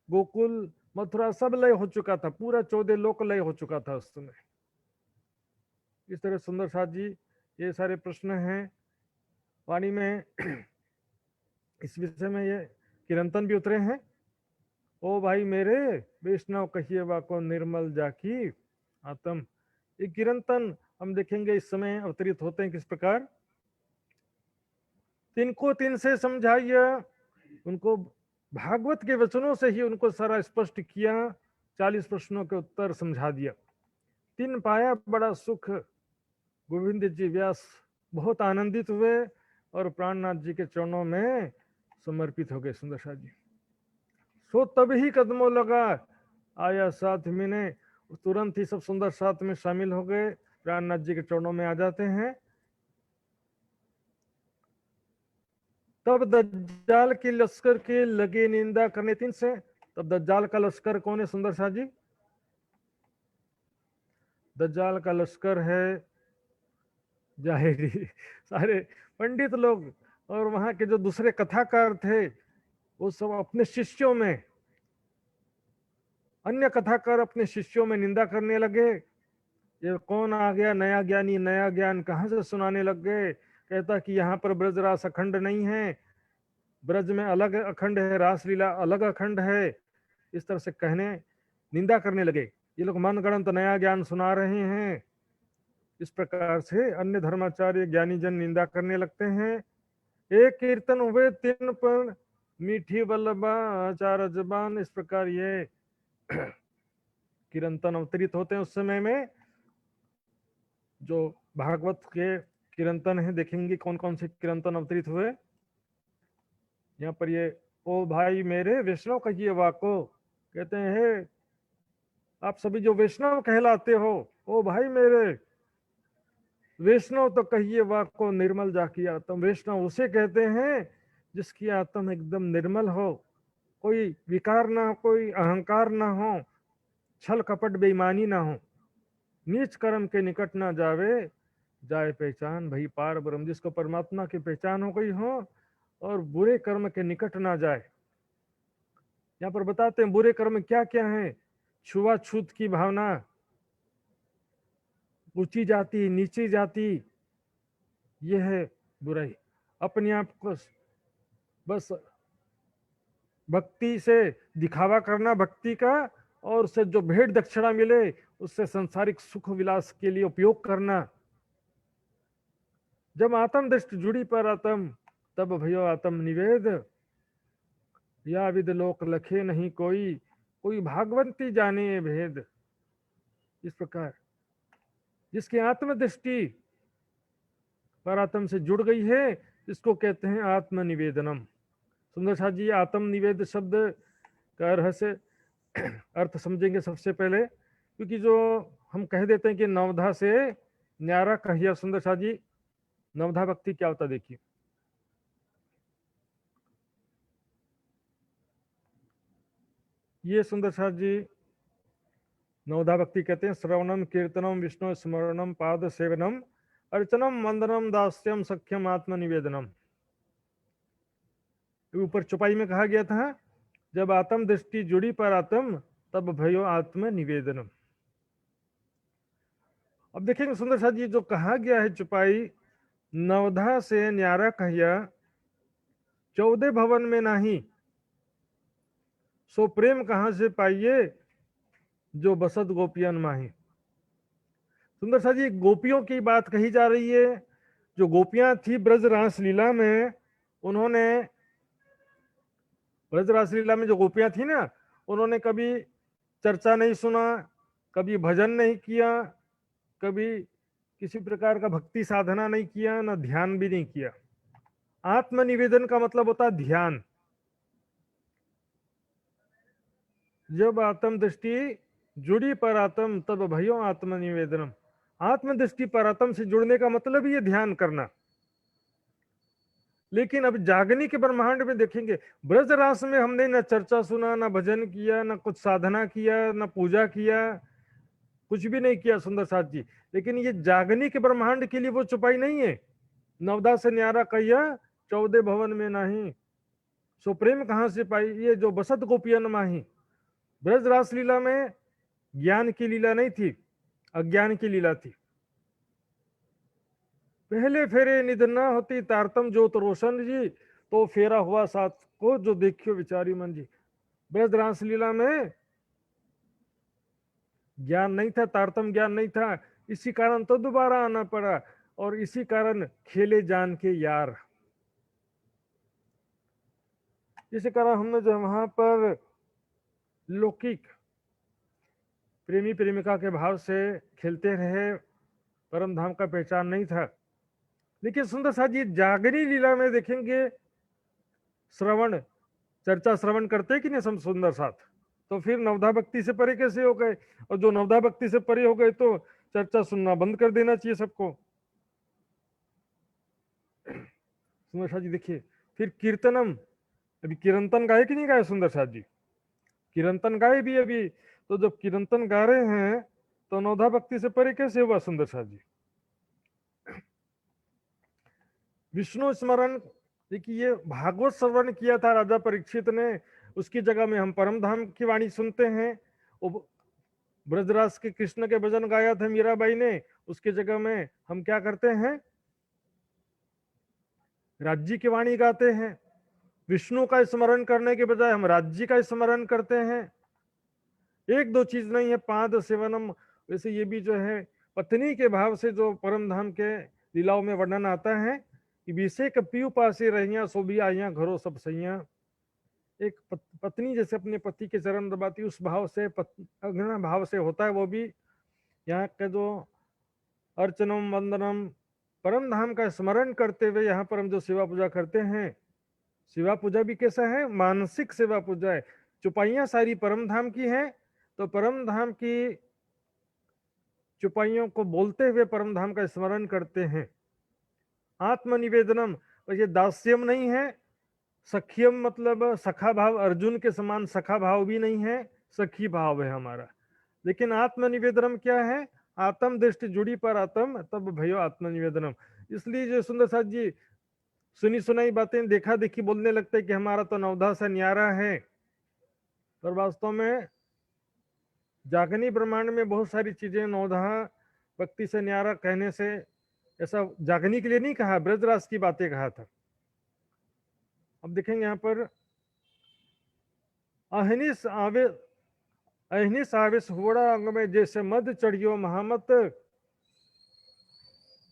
गोकुल, मथुरा सब लय हो चुका था, पूरा 14 लोक लय हो चुका था उस समय। इस तरह सुंदर साथ जी ये सारे प्रश्न हैं वाणी में। इस विषय में ये किरंतन भी उतरे हैं। ओ भाई मेरे वैष्णव कहिए वाको निर्मल जाकी आत्म। ये किरंतन हम देखेंगे इस समय अवतरित होते हैं किस प्रकार। तिनको तिन से समझाइए, उनको भागवत के वचनों से ही उनको सारा स्पष्ट किया, 40 प्रश्नों के उत्तर समझा दिया। तिन पाया बड़ा सुख, गोविंद जी व्यास बहुत आनंदित हुए, और प्राणनाथ जी के चरणों में समर्पित हो गए सुंदरसा जी। सो तभी कदमों लगा आया साथ मिने, तुरंत ही सब सुंदर साथ में शामिल हो गए, प्राणनाथ जी के चरणों में आ जाते हैं। तब दज्जाल के लश्कर के लगे निंदा करने 3 से। तब दज्जाल का लश्कर कौन है सुंदर शाह जी? दज्जाल का लश्कर है जाहिरी सारे पंडित लोग और वहां के जो दूसरे कथाकार थे वो सब अपने शिष्यों में, अन्य कथाकार अपने शिष्यों में निंदा करने लगे। ये कौन आ गया नया ज्ञानी, नया ज्ञान कहां से सुनाने लग गए। कहता कि यहाँ पर ब्रजरास अखंड नहीं है, ब्रज में अलग अखंड है, रासलीला अलग अखंड है। इस तरह से कहने, निंदा करने लगे। ये लोग मनगढ़ंत नया ज्ञान सुना रहे हैं। इस प्रकार से अन्य धर्माचार्य ज्ञानी जन निंदा करने लगते हैं। एक कीर्तन हुए 3 पर मीठी बल्लभा चार जबान। इस प्रकार ये कीर्तन अवतरित होते हैं। उस समय में जो भागवत के कीर्तन है, देखेंगे कौन कौन से कीर्तन अवतरित हुए। यहाँ पर ये ओ भाई मेरे वैष्णव कहिए वाको, कहते हैं आप सभी जो वैष्णव कहलाते हो, ओ भाई मेरे वैष्णव तो कहिए वाको निर्मल जाकी आत्म। वैष्णव उसे कहते हैं जिसकी आत्म एकदम निर्मल हो, कोई विकार ना हो, कोई अहंकार ना हो, छल कपट बेईमानी ना हो, नीच कर्म के निकट ना जावे, जाए पहचान भई पार ब्रह्म। जिसको परमात्मा की पहचान हो गई हो और बुरे कर्म के निकट ना जाए। यहाँ पर बताते हैं बुरे कर्म क्या क्या है। छुआछूत की भावना, ऊंची जाति नीची जाति, यह है बुराई। अपने आप को बस भक्ति से दिखावा करना भक्ति का, और उससे जो भेंट दक्षिणा मिले उससे सांसारिक सुख विलास के लिए उपयोग करना। जब आत्म दृष्टि जुड़ी पर आत्म, तब भयो आत्म निवेद। या विद लोक लखे नहीं कोई, कोई भागवंती जाने भेद। इस प्रकार जिसकी आत्म दृष्टि पर आत्म से जुड़ गई है, इसको कहते हैं आत्मनिवेदनम। सुंदर साथ जी आत्म निवेद शब्द का रहस्य अर्थ समझेंगे सबसे पहले, क्योंकि जो हम कह देते हैं कि नवधा से न्यारा कहिया। सुंदर साथ जी नवधा भक्ति क्या होता देखिए। ये सुंदर साथ जी नवधा भक्ति कहते हैं श्रवणम कीर्तनम विष्णु स्मरणम पाद सेवनम अर्चनम वंदनम दास्यम सख्यम आत्मनिवेदनम। ऊपर चौपाई में कहा गया था जब आत्म दृष्टि जुड़ी पर आत्म, तब भयो आत्म निवेदनम। अब देखेंगे सुंदर साथ जी जो कहा गया है चौपाई, नवधा से न्यारा कहिया 14 भवन में नहीं, सो प्रेम कहां से पाइए जो बसत गोपियन माही। सुंदर साथ जी गोपियों की बात कही जा रही है। जो गोपियां थी ब्रज रास लीला में, उन्होंने ब्रज रास लीला में जो गोपियां थी ना, उन्होंने कभी चर्चा नहीं सुना, कभी भजन नहीं किया, कभी किसी प्रकार का भक्ति साधना नहीं किया, ना ध्यान भी नहीं किया। आत्मनिवेदन का मतलब होता है ध्यान। जब आत्म दृष्टि जुड़ी पर आत्म, तब भयो आत्मनिवेदनम। आत्मदृष्टि पर आत्म से जुड़ने का मतलब ये ध्यान करना। लेकिन अब जागनी के ब्रह्मांड में देखेंगे, ब्रज रास में हमने न चर्चा सुना, ना भजन किया, ना कुछ साधना किया, ना पूजा किया, कुछ भी नहीं किया सुंदर साथ जी। लेकिन ये जागनी के ब्रह्मांड के लिए वो चुपाई नहीं है। नवदा से न्यारा कहिया 14 भवन में नहीं, सो प्रेम कहां से पाई ये जो बसत गोपियन माही। ब्रज रास लीला में ज्ञान की लीला नहीं थी, अज्ञान की लीला थी। पहले फेरे निधन ना होती तारतम ज्योत रोशन जी, तो फेरा हुआ साथ को जो देखियो विचारी मन जी। ब्रज रास लीला में ज्ञान नहीं था, तारतम ज्ञान नहीं था, इसी कारण तो दोबारा आना पड़ा, और इसी कारण खेले जान के यार। इसी कारण हमने जो वहां पर लौकिक प्रेमी प्रेमिका के भाव से खेलते रहे, परम धाम का पहचान नहीं था। लेकिन सुंदर साथ जी जागनी लीला में देखेंगे श्रवण, चर्चा श्रवण करते कि नहीं सब सुंदर साथ, तो फिर नवधा भक्ति से परे कैसे हो गए? और जो नवधा भक्ति से परे हो गए तो चर्चा सुनना बंद कर देना चाहिए सबको। सुंदर साथ जी देखिए, फिर कीर्तनम, अभी कीर्तन गाए कि नहीं गाए सुंदर साथ जी? कीर्तन गाए भी अभी, तो जब कीर्तन गा रहे हैं तो नवधा भक्ति से परे कैसे हुआ सुंदर साथ जी? विष्णु स्मरण, देखिए ये भागवत श्रवण किया था राजा परीक्षित ने, उसकी जगह में हम परम धाम की वाणी सुनते हैं। ब्रजराज के कृष्ण के भजन गाया था मीराबाई ने, उसकी जगह में हम क्या करते हैं? राज्य की वाणी गाते हैं। विष्णु का स्मरण करने के बजाय हम राज्य का स्मरण करते हैं। एक दो चीज नहीं है, पाद सेवनम। वैसे ये भी जो है पत्नी के भाव से जो परम धाम के लीलाओं में वर्णन आता है कि विषय कपियु पासे रहिया सो भी आइया घरों सब सैया। एक पत्नी जैसे अपने पति के चरण दबाती, उस भाव से अग्रह भाव से होता है वो भी। यहाँ का जो अर्चनम वंदनम, परम धाम का स्मरण करते हुए यहाँ पर हम जो सेवा पूजा करते हैं, सेवा पूजा भी कैसा है? मानसिक सेवा पूजा है। चुपाइयां सारी परम धाम की हैं, तो परम धाम की चुपाइयों को बोलते हुए परम धाम का स्मरण करते हैं। आत्मनिवेदनम, ये दास्यम नहीं है, सखियम मतलब सखा भाव, अर्जुन के समान सखा भाव भी नहीं है, सखी भाव है हमारा। लेकिन आत्मनिवेदनम क्या है? आत्म दृष्टि जुड़ी पर आत्म तब भयो आत्मनिवेदनम। इसलिए जो सुंदर साथ जी सुनी सुनाई बातें देखा देखी बोलने लगते हैं कि हमारा तो नवधा से न्यारा है, पर वास्तव में जागनी ब्रह्मांड में बहुत सारी चीजें नवधा भक्ति से न्यारा कहने से ऐसा जागनी के लिए नहीं कहा, ब्रजराज की बातें कहा था। अब देखेंगे यहाँ पर अहनिस आवे, अहनिस आवेश होड़ा अंग में जैसे मद चढ़ियो महामत,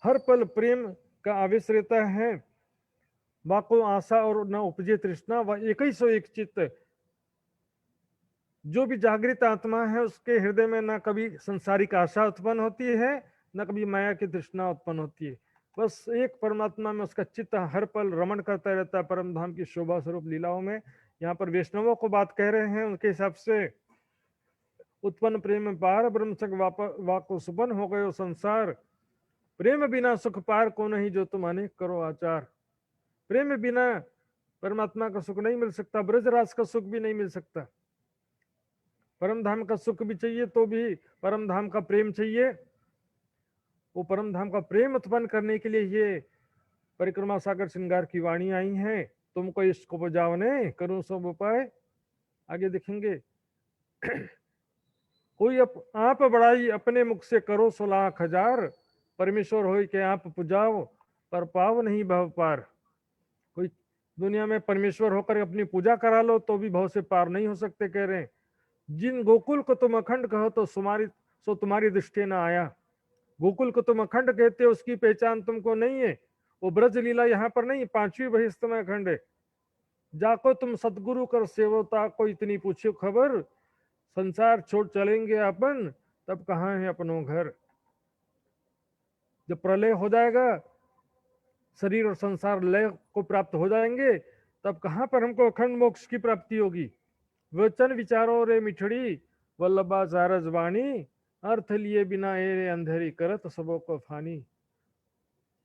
हर पल प्रेम का आवेश रहता है, बाको आशा और न उपजे तृष्णा, वह एक ही सो एक चित्त। जो भी जागृत आत्मा है उसके हृदय में न कभी संसारिक आशा उत्पन्न होती है, न कभी माया की तृष्णा उत्पन्न होती है। बस एक परमात्मा में उसका चित्त हर पल रमण करता रहता है, परम धाम की शोभा स्वरूप लीलाओं में। यहाँ पर वैष्णवों को बात कह रहे हैं, उनके हिसाब से उत्पन्न प्रेम पार ब्रह्म सक वाको सुपन हो गयो संसार, प्रेम बिना सुख पार को नहीं जो तुम अनेक करो आचार। प्रेम बिना परमात्मा का सुख नहीं मिल सकता, ब्रजराज का सुख भी नहीं मिल सकता। परम धाम का सुख भी चाहिए तो भी परम धाम का प्रेम चाहिए। वो परम धाम का प्रेम उत्पन्न करने के लिए ये परिक्रमा सागर श्रृंगार की वाणी आई है। तुमको इसको बजावने करूं सब उपाय। आगे देखेंगे कोई आप बड़ाई अपने मुख से करो 1,00,000, परमेश्वर हो के आप पुजाओ पर पाव नहीं भव पार। कोई दुनिया में परमेश्वर होकर अपनी पूजा करा लो तो भी भव से पार नहीं हो सकते, कह रहे हैं। जिन गोकुल को तुम अखंड कहो तो तुम्हारी दृष्टि न आया। गोकुल को तुम अखंड कहते हो, उसकी पहचान तुमको नहीं है। वो ब्रज लीला यहाँ पर नहीं, 5वीं बहिष्ठ में अखंड है। जाको तुम सतगुरु कर सेवता को इतनी पूछो खबर, संसार छोड़ चलेंगे अपन तब कहाँ है अपनों घर। जब प्रलय हो जाएगा, शरीर और संसार लय को प्राप्त हो जाएंगे, तब कहाँ पर हमको अखंड मोक्ष की प्राप्ति होगी। वचन विचारो रे मिठड़ी वल्लभाचारज वाणी, अर्थ लिए बिना ए अंधेरी करत सबों को फानी।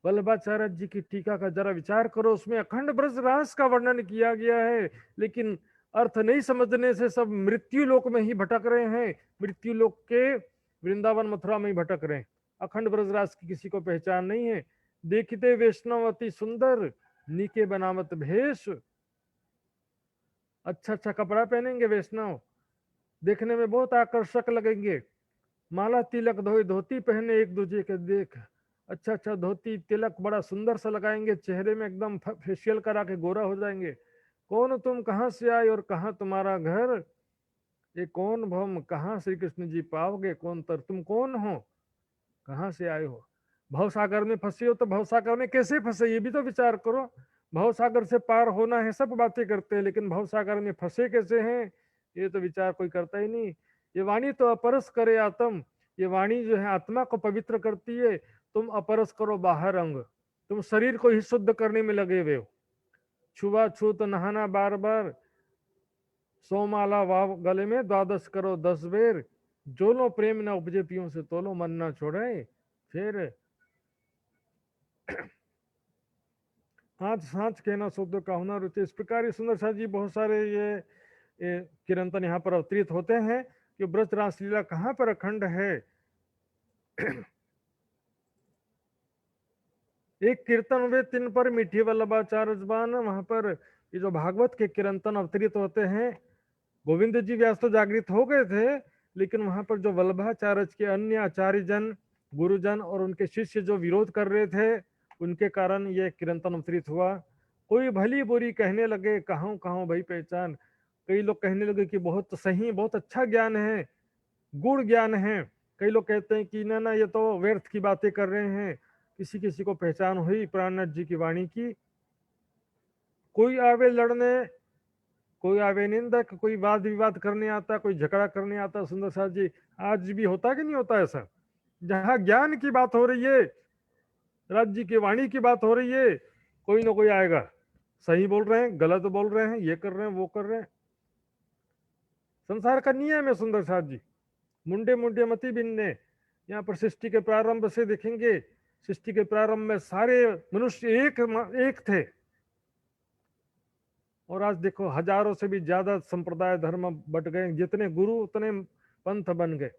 वल्लभाचार्य जी की टीका का जरा विचार करो, उसमें अखंड ब्रजरास का वर्णन किया गया है, लेकिन अर्थ नहीं समझने से सब मृत्यु लोक में ही भटक रहे हैं, मृत्यु लोक के वृंदावन मथुरा में ही भटक रहे हैं। अखंड ब्रजरास की किसी को पहचान नहीं है। देखते वैष्णव अति सुंदर, नीके बनावत भेष। अच्छा अच्छा कपड़ा पहनेंगे वैष्णव, देखने में बहुत आकर्षक लगेंगे। माला तिलक धोती पहने एक दूसरे के देख, अच्छा अच्छा धोती तिलक बड़ा सुंदर सा लगाएंगे, चेहरे में एकदम फेशियल करा के गोरा हो जाएंगे। कौन तुम, कहाँ से आए और कहाँ तुम्हारा घर, ये कौन भम कहाँ श्री कृष्ण जी पाओगे, कौन तर तुम कौन हो, कहाँ से आए हो। भव सागर में फंसे हो तो भव सागर में कैसे फंसे ये भी तो विचार करो। भव सागर से पार होना है, सब बातें करते हैं, लेकिन भव सागर में फंसे कैसे हैं ये तो विचार कोई करता ही नहीं। ये वाणी तो अपरस करे आत्म, ये वाणी जो है आत्मा को पवित्र करती है। तुम अपरस करो बाहर अंग, तुम शरीर को ही शुद्ध करने में लगे हुए हो। छुआछूत नहाना बार बार, सोमाला वाव गले में, द्वादश करो 10 बेर, जो लो प्रेम न उपजे पियों से तोलो, मन न छोड़े फिर आज सांच कहना शब्द का हुनर रुचि। इस प्रकार सुंदर सा जी बहुत सारे ये कीर्तन यहाँ पर अवतरित होते हैं कि ब्रज रासलीला कहाँ पर अखंड है। एक कीर्तन वे तीन पर मीठी वल्लभाचार्य जबान, वहां पर ये जो भागवत के कीर्तन अवतरित होते हैं, गोविंद जी व्यास तो जागृत हो गए थे, लेकिन वहां पर जो वल्लभाचार्य के अन्य आचार्य जन, गुरुजन और उनके शिष्य जो विरोध कर रहे थे, उनके कारण ये कीर्तन अवतरित हुआ। कोई भली बुरी कहने लगे, कहाँ कहाँ भाई पहचान। कई लोग कहने लगे कि बहुत सही, बहुत अच्छा ज्ञान है, गुण ज्ञान है। कई लोग कहते हैं कि ना ना ये तो व्यर्थ की बातें कर रहे हैं। किसी किसी को पहचान हुई प्राणनाथ जी की वाणी की। कोई आवे लड़ने, कोई आवे निंदक, कोई वाद विवाद करने आता, कोई झगड़ा करने आता। सुंदर साथ जी आज भी होता कि नहीं होता ऐसा? जहां ज्ञान की बात हो रही है, राज्य की वाणी की बात हो रही है, कोई ना कोई आएगा, सही बोल रहे हैं, गलत बोल रहे हैं, ये कर रहे हैं, वो कर रहे हैं। संसार का नियम है सुंदर साथ जी। मुंडे मुंडे मती बिनने। यहाँ पर सृष्टि के प्रारंभ से देखेंगे, सृष्टि के प्रारंभ में सारे मनुष्य एक थे, और आज देखो हजारों से भी ज्यादा संप्रदाय धर्म बट गए। जितने गुरु उतने पंथ बन गए।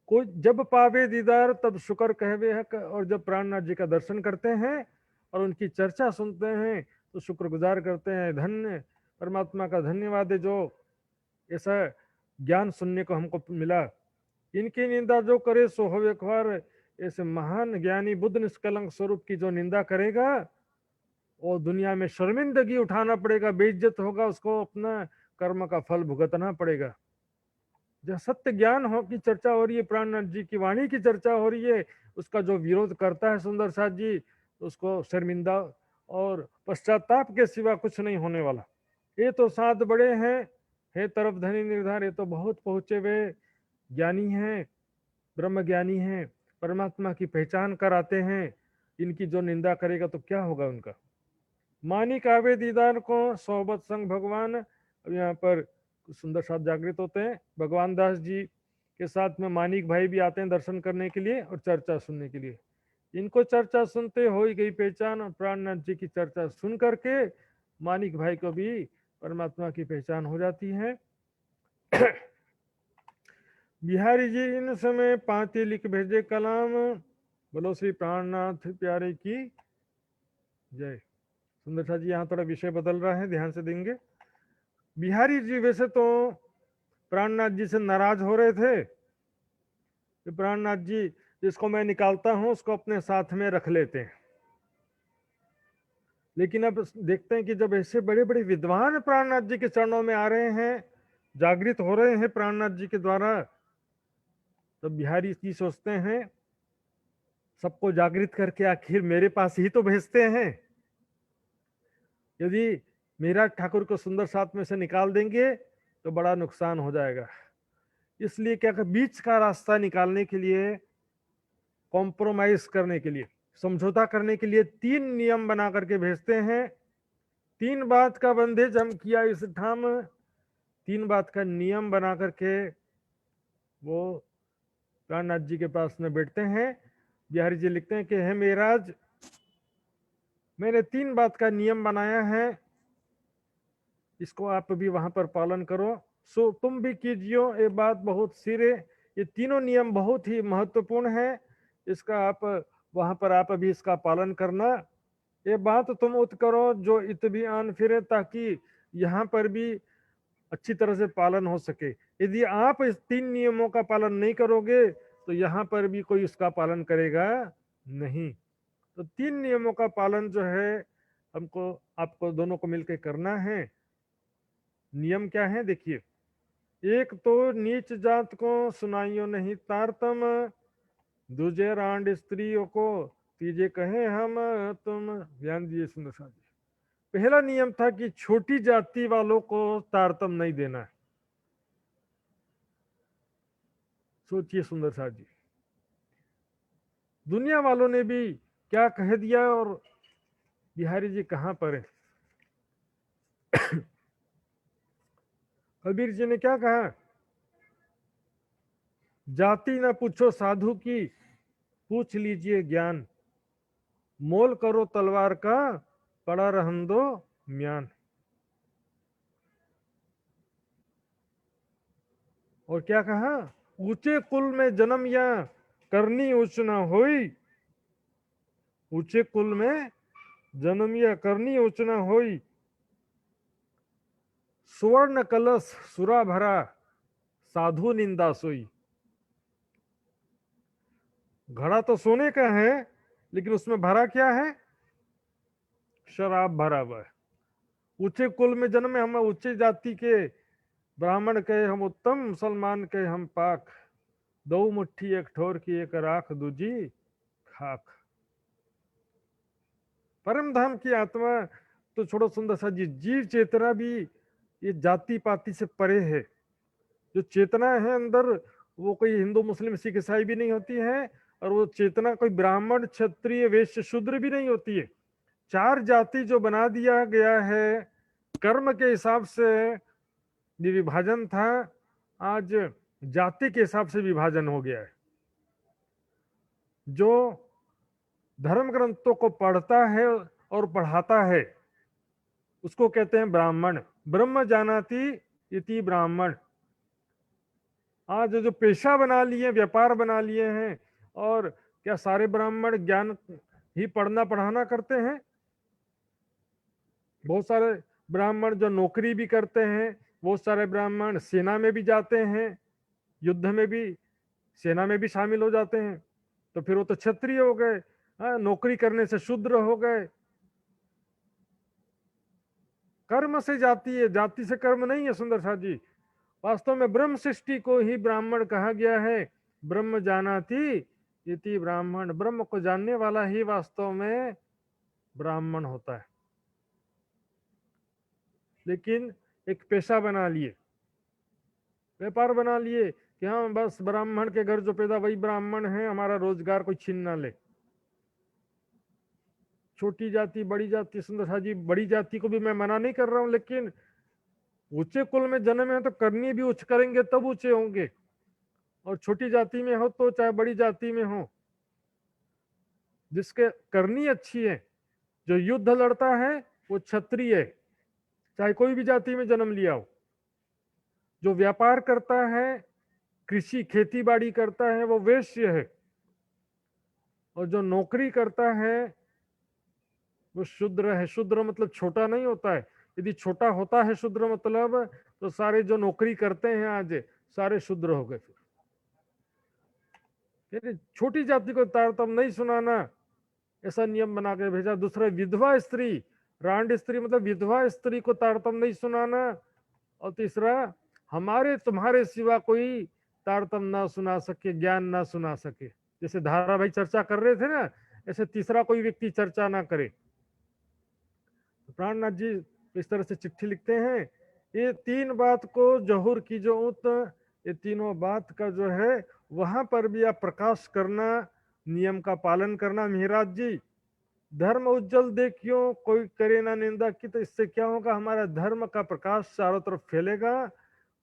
कोई जब पावे दीदार तब शुक्र कहवे हक, और जब प्राणनाथ जी का दर्शन करते हैं और उनकी चर्चा सुनते हैं तो शुक्रगुजार करते हैं। धन्य परमात्मा का धन्यवाद है जो ऐसा ज्ञान सुनने को हमको मिला। इनकी निंदा जो करे सो होवे ख्वार। ऐसे महान ज्ञानी बुद्ध निष्कलंक स्वरूप की जो निंदा करेगा, और दुनिया में शर्मिंदगी उठाना पड़ेगा, बेइज्जत होगा, उसको अपना कर्म का फल भुगतना पड़ेगा। जब सत्य ज्ञान हो की चर्चा हो रही है, प्राणनाथ जी की वाणी की चर्चा हो रही है, उसका जो विरोध करता है सुंदर साथ जी, उसको शर्मिंदा और पश्चाताप के सिवा कुछ नहीं होने वाला। ये तो सात बड़े हैं, हे तरफ धनी निर्धार, ये तो बहुत पहुंचे हुए ज्ञानी हैं, ब्रह्म ज्ञानी हैं, परमात्मा की पहचान कराते हैं। इनकी जो निंदा करेगा तो क्या होगा उनका। मानिक आवे दीदार को सोहबत संग भगवान। अब यहाँ पर सुंदर साथ जागृत होते हैं। भगवान दास जी के साथ में मानिक भाई भी आते हैं दर्शन करने के लिए और चर्चा सुनने के लिए। इनको चर्चा सुनते हो ही गई पहचान, और प्राणनाथ जी की चर्चा सुन करके मानिक भाई को भी परमात्मा की पहचान हो जाती है। बिहारी जी इन समय पाती लिख भेजे कलाम, बोलो श्री प्राणनाथ प्यारे की जय। सुंदर सा जी यहाँ थोड़ा विषय बदल रहा है, ध्यान से देंगे। बिहारी जी वैसे तो प्राणनाथ जी से नाराज हो रहे थे कि प्राणनाथ जी जिसको मैं निकालता हूं उसको अपने साथ में रख लेते हैं। लेकिन अब देखते हैं कि जब ऐसे बड़े बड़े विद्वान प्राणनाथ जी के चरणों में आ रहे हैं, जागृत हो रहे हैं प्राणनाथ जी के द्वारा, तो बिहारी जी सोचते हैं सबको जागृत करके आखिर मेरे पास ही तो भेजते हैं। यदि मेरा ठाकुर को सुंदर साथ में से निकाल देंगे तो बड़ा नुकसान हो जाएगा। इसलिए क्या बीच का रास्ता निकालने के लिए, कॉम्प्रोमाइज करने के लिए, समझौता करने के लिए 3 नियम बना करके भेजते हैं। 3 बात का बंधेज हम किया इस ठाम, 3 बात का नियम बना करके वो प्राणनाथ जी के पास में बैठते हैं। बिहारी जी लिखते हैं कि हे मेराज, मैंने 3 बात का नियम बनाया है, इसको आप भी वहां पर पालन करो, सो तुम भी कीजियो। ये बात बहुत सिरे, ये तीनों नियम बहुत ही महत्वपूर्ण है, इसका आप वहां पर आप अभी इसका पालन करना। ये बात तुम उत करो जो इत भी आन फिरे, ताकि यहाँ पर भी अच्छी तरह से पालन हो सके। यदि आप इस 3 नियमों का पालन नहीं करोगे तो यहाँ पर भी कोई इसका पालन करेगा नहीं। तो 3 नियमों का पालन जो है हमको आपको दोनों को मिलकर करना है। नियम क्या है देखिए। एक तो नीच जात को सुनाइयो नहीं तारतम, दूजे रांड स्त्रियों को तीजे कहे हम तुम। ध्यान दिए सुंदर साथ जी। पहला नियम था कि छोटी जाति वालों को तारतम नहीं देना है। सोचिए सुंदर साथ जी, दुनिया वालों ने भी क्या कह दिया और बिहारी जी कहां पर है। कबीर जी ने क्या कहा, जाति न पूछो साधु की, पूछ लीजिए ज्ञान, मोल करो तलवार का, पड़ा रहन दो म्यान। और क्या कहा, ऊंचे कुल में जन्म या करनी उच्च न होई, ऊंचे कुल में जन्म या करनी उच्च न होई, सुवर्ण कलश सुरा भरा, साधु निंदा सोई। घड़ा तो सोने का है, लेकिन उसमें भरा क्या है, शराब भरा हुआ है। ऊंचे कुल में जन्मे हम, उच्च जाति के ब्राह्मण कहे हम उत्तम, मुसलमान कहे हम पाक, दो मुट्ठी एक ठोर की एक राख, दूजी खाक। परम धाम की आत्मा तो छोड़ो सुंदर सा जी, जीव चेतना भी ये जाति पाति से परे है। जो चेतना है अंदर, वो कोई हिंदू मुस्लिम सिख ईसाई भी नहीं होती है, और वो चेतना कोई ब्राह्मण क्षत्रिय वैश्य शूद्र भी नहीं होती है। चार जाति जो बना दिया गया है कर्म के हिसाब से, ये विभाजन था, आज जाति के हिसाब से विभाजन हो गया है। जो धर्म ग्रंथों को पढ़ता है और पढ़ाता है उसको कहते हैं ब्राह्मण। ब्रह्म जानाति इति ब्राह्मण। आज जो पेशा बना लिए, व्यापार बना लिए हैं, और क्या सारे ब्राह्मण ज्ञान ही पढ़ना पढ़ाना करते हैं? बहुत सारे ब्राह्मण जो नौकरी भी करते हैं, बहुत सारे ब्राह्मण सेना में भी जाते हैं, युद्ध में भी सेना में भी शामिल हो जाते हैं, तो फिर वो तो क्षत्रिय हो गए। नौकरी करने से शूद्र हो गए। कर्म से जाति है, जाति से कर्म नहीं है सुंदर सा जी। वास्तव में ब्रह्म सृष्टि को ही ब्राह्मण कहा गया है। ब्रह्म जानाति इति ब्राह्मण। ब्रह्म को जानने वाला ही वास्तव में ब्राह्मण होता है। लेकिन एक पेशा बना लिए, व्यापार बना लिए कि हाँ बस ब्राह्मण के घर जो पैदा वही ब्राह्मण है, हमारा रोजगार कोई छीन ना ले। छोटी जाति बड़ी जाति, सुंदर सा जी बड़ी जाति को भी मैं मना नहीं कर रहा हूं, लेकिन ऊंचे कुल में जन्म है तो करनी भी उच्च करेंगे तब ऊंचे होंगे। और छोटी जाति में हो तो चाहे बड़ी जाति में हो, जिसके करनी अच्छी है, जो युद्ध लड़ता है वो क्षत्रिय है, चाहे कोई भी जाति में जन्म लिया हो। जो व्यापार करता है, कृषि खेती बाड़ी करता है, वो वैश्य है। और जो नौकरी करता है वो शूद्र है। शूद्र मतलब छोटा नहीं होता है। यदि छोटा होता है शूद्र मतलब, तो सारे जो नौकरी करते हैं आज सारे शूद्र हो गए। फिर छोटी जाति को तारतम्य नहीं सुनाना, ऐसा नियम बना के भेजा। दूसरा, विधवा स्त्री, रांड स्त्री मतलब विधवा स्त्री को तारतम्य नहीं सुनाना। और तीसरा, हमारे तुम्हारे सिवा कोई तारतम्य ना सुना सके, ज्ञान ना सुना सके। जैसे धारा भाई चर्चा कर रहे थे ना, ऐसे तीसरा कोई व्यक्ति चर्चा ना करे। प्राणनाथ जी इस तरह से चिट्ठी लिखते हैं, ये तीन बात को जहूर की जो उत, ये तीनों बात का जो है वहां पर भी आप प्रकाश करना, नियम का पालन करना। मिहिराज जी, धर्म उज्जवल देखियो कोई करे ना निंदा की, तो इससे क्या होगा, हमारा धर्म का प्रकाश चारों तरफ फैलेगा,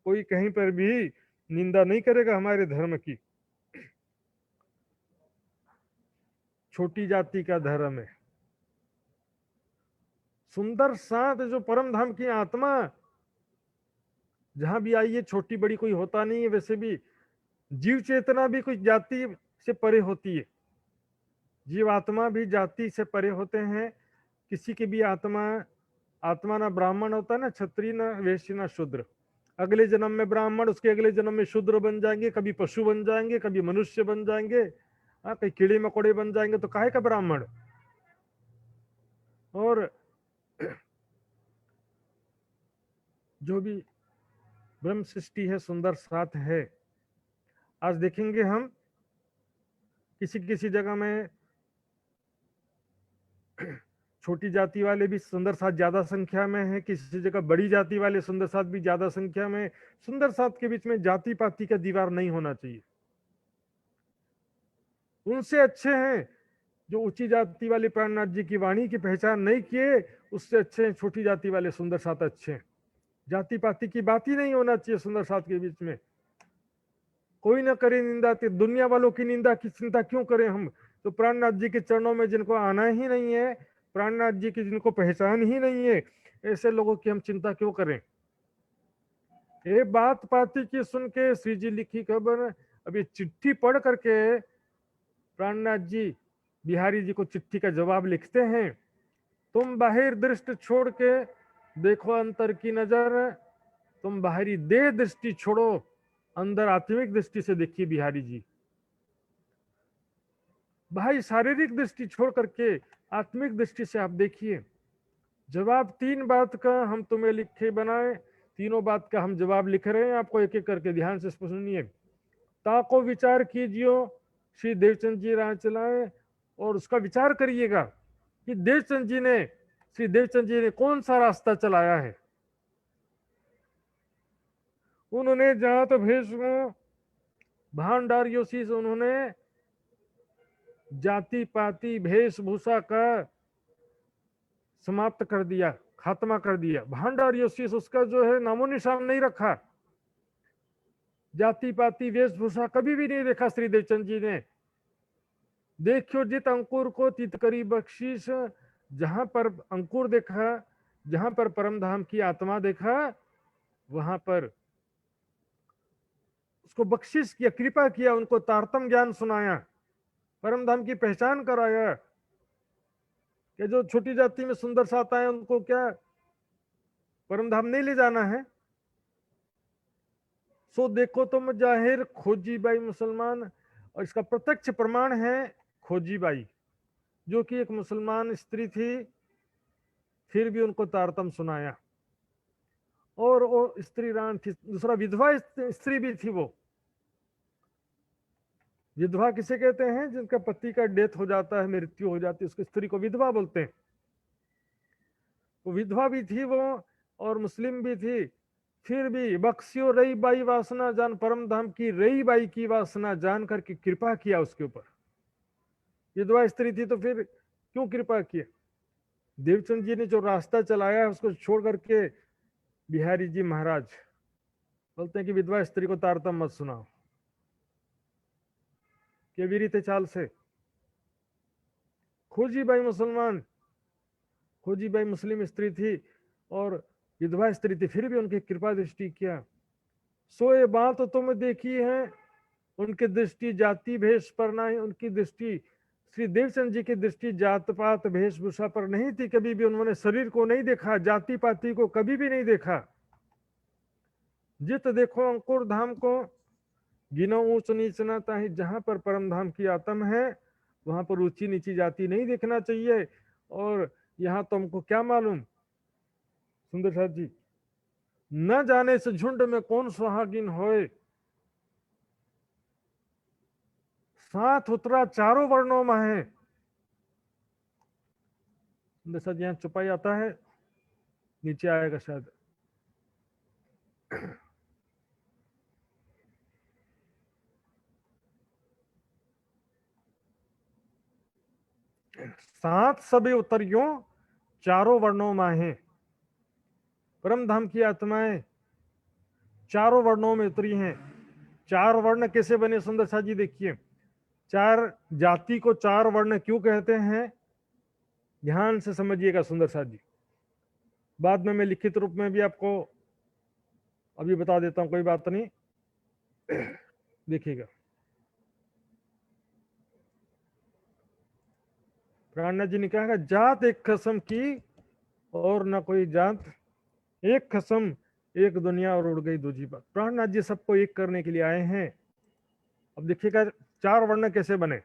कोई कहीं पर भी निंदा नहीं करेगा हमारे धर्म की। छोटी जाति का धर्म है। सुंदर साथ जो परम धाम की आत्मा जहां भी आई है, छोटी बड़ी कोई होता नहीं है। वैसे भी जीव चेतना भी कोई जाति से परे होती है। जीव आत्मा भी जाति से परे होते हैं। किसी की भी आत्मा ना ब्राह्मण होता है, ना क्षत्रिय, ना वैश्य, ना शूद्र। अगले जन्म में ब्राह्मण, उसके अगले जन्म में शूद्र बन जाएंगे, कभी पशु बन जाएंगे, कभी मनुष्य बन जाएंगे, कहीं कीड़े मकोड़े बन जाएंगे। तो काहे का ब्राह्मण। और जो भी ब्रह्म सृष्टि है, सुंदर साथ है। आज देखेंगे हम किसी किसी जगह में छोटी जाति वाले भी सुंदर साथ ज्यादा संख्या में है, किसी जगह बड़ी जाति वाले सुंदर साथ भी ज्यादा संख्या में। सुंदर साथ के बीच में जाति पाति का दीवार नहीं होना चाहिए। उनसे अच्छे हैं जो ऊंची जाति वाले प्राणनाथ जी की वाणी की पहचान नहीं किए, उससे अच्छे हैं छोटी जाति वाले सुंदर साथ अच्छे हैं। जाति पाति की बात ही नहीं होना चाहिए सुंदर साथ के बीच में। कोई ना करे निंदा, दुनिया वालों की निंदा की चिंता क्यों करें हम? तो प्राणनाथ जी के चरणों में जिनको आना ही नहीं है, प्राणनाथ जी की जिनको पहचान ही नहीं है, ऐसे लोगों की हम चिंता क्यों करें? ये बात पाती की सुन के श्री जी लिखी खबर, अभी चिट्ठी पढ़ करके प्राणनाथ जी बिहारी जी को चिट्ठी का जवाब लिखते हैं। तुम बाहिर दृष्टि छोड़ के देखो अंतर की नजर, तुम बाहरी देह दृष्टि छोड़ो, अंदर आत्मिक दृष्टि से देखिए बिहारी जी। भाई शारीरिक दृष्टि छोड़ करके आत्मिक दृष्टि से आप देखिए। जवाब 3 बात का हम तुम्हें लिखे बनाए, तीनों बात का हम जवाब लिख रहे हैं, आपको एक एक करके ध्यान से सुनिए। ताको विचार कीजियो श्री देवचंद जी राह चलाए, और उसका विचार करिएगा कि देवचंद जी ने, श्री देवचंद जी ने कौन सा रास्ता चलाया है। उन्होंने जहां तो भेषों भांडारियों से उन्होंने जाति पाति वेशभूषा का समाप्त कर दिया, खात्मा कर दिया। भांडारियों से उसका जो है नामो निशान नहीं रखा। जाति पाति वेशभूषा कभी भी नहीं देखा श्री देवचंद जी ने। देखियो जित अंकुर को तित करी बख्शीश, जहां पर अंकुर देखा, जहां पर परम धाम की आत्मा देखा, वहां पर उसको बख्शिश किया, कृपा किया, उनको तारतम ज्ञान सुनाया, परम धाम की पहचान कराया कि जो छोटी जाति में सुंदर साता है उनको क्या परम धाम नहीं ले जाना है। सो देखो तुम जाहिर खोजी बाई मुसलमान, और इसका प्रत्यक्ष प्रमाण है खोजी बाई, जो कि एक मुसलमान स्त्री थी, फिर भी उनको तारतम सुनाया। और वो स्त्री रान थी, दूसरा विधवा स्त्री भी थी। वो विधवा किसे कहते हैं? जिनका पति का डेथ हो जाता है, मृत्यु हो जाती है, उसको स्त्री को विधवा बोलते हैं। वो विधवा भी थी वो, और मुस्लिम भी थी, फिर भी बख्शियो रई बाई वासना जान, परम धाम की रई बाई की वासना जान करके कृपा किया उसके ऊपर। विधवा स्त्री थी तो फिर क्यों कृपा किया? देवचंद जी ने जो रास्ता चलाया है उसको छोड़ करके बिहारी जी महाराज बोलते हैं कि विधवा स्त्री को तारतम मत सुनाओ। के वीरित चाल से खोजी बाई मुसलमान, खोजी बाई मुस्लिम स्त्री थी और विधवा स्त्री थी, फिर भी उनकी कृपा दृष्टि किया। सो ये बात तो तुम देखी है, उनकी दृष्टि जाति भेष पर नहीं, उनकी दृष्टि श्री देवचंद जी की दृष्टि जात पात वेशभूषा पर नहीं थी। कभी भी उन्होंने शरीर को नहीं देखा, जाति पाति को कभी भी नहीं देखा। जित देखो अंकुर धाम को, गिनो ऊंच नीच ना ताहि, जहां पर परम धाम की आत्म है वहां पर ऊंची नीची जाति नहीं देखना चाहिए। और यहाँ तो हमको क्या मालूम सुंदर साथ जी, न जाने से झुंड में कौन सुहागिन होए, साथ उतरा चारों वर्णों में है। सुंदर साथ यहाँ चुपाई आता है, नीचे आएगा शायद। सात सभी उतरियों चारों वर्णों में है। परम धाम की आत्माएं चारों वर्णों में उतरी हैं। 4 वर्ण कैसे बने सुंदर साथ जी देखिए। 4 जाति को 4 वर्ण क्यों कहते हैं, ध्यान से समझिएगा सुंदर साथ जी। बाद में मैं लिखित रूप में भी आपको अभी बता देता हूं, कोई बात नहीं, देखिएगा। प्राणनाथ जी ने कहा जात एक कसम की और न कोई जात, एक कसम एक दुनिया और उड़ गई दूजी बात। प्राणनाथ जी सबको एक करने के लिए आए हैं। अब देखिएगा 4 वर्ण कैसे बने,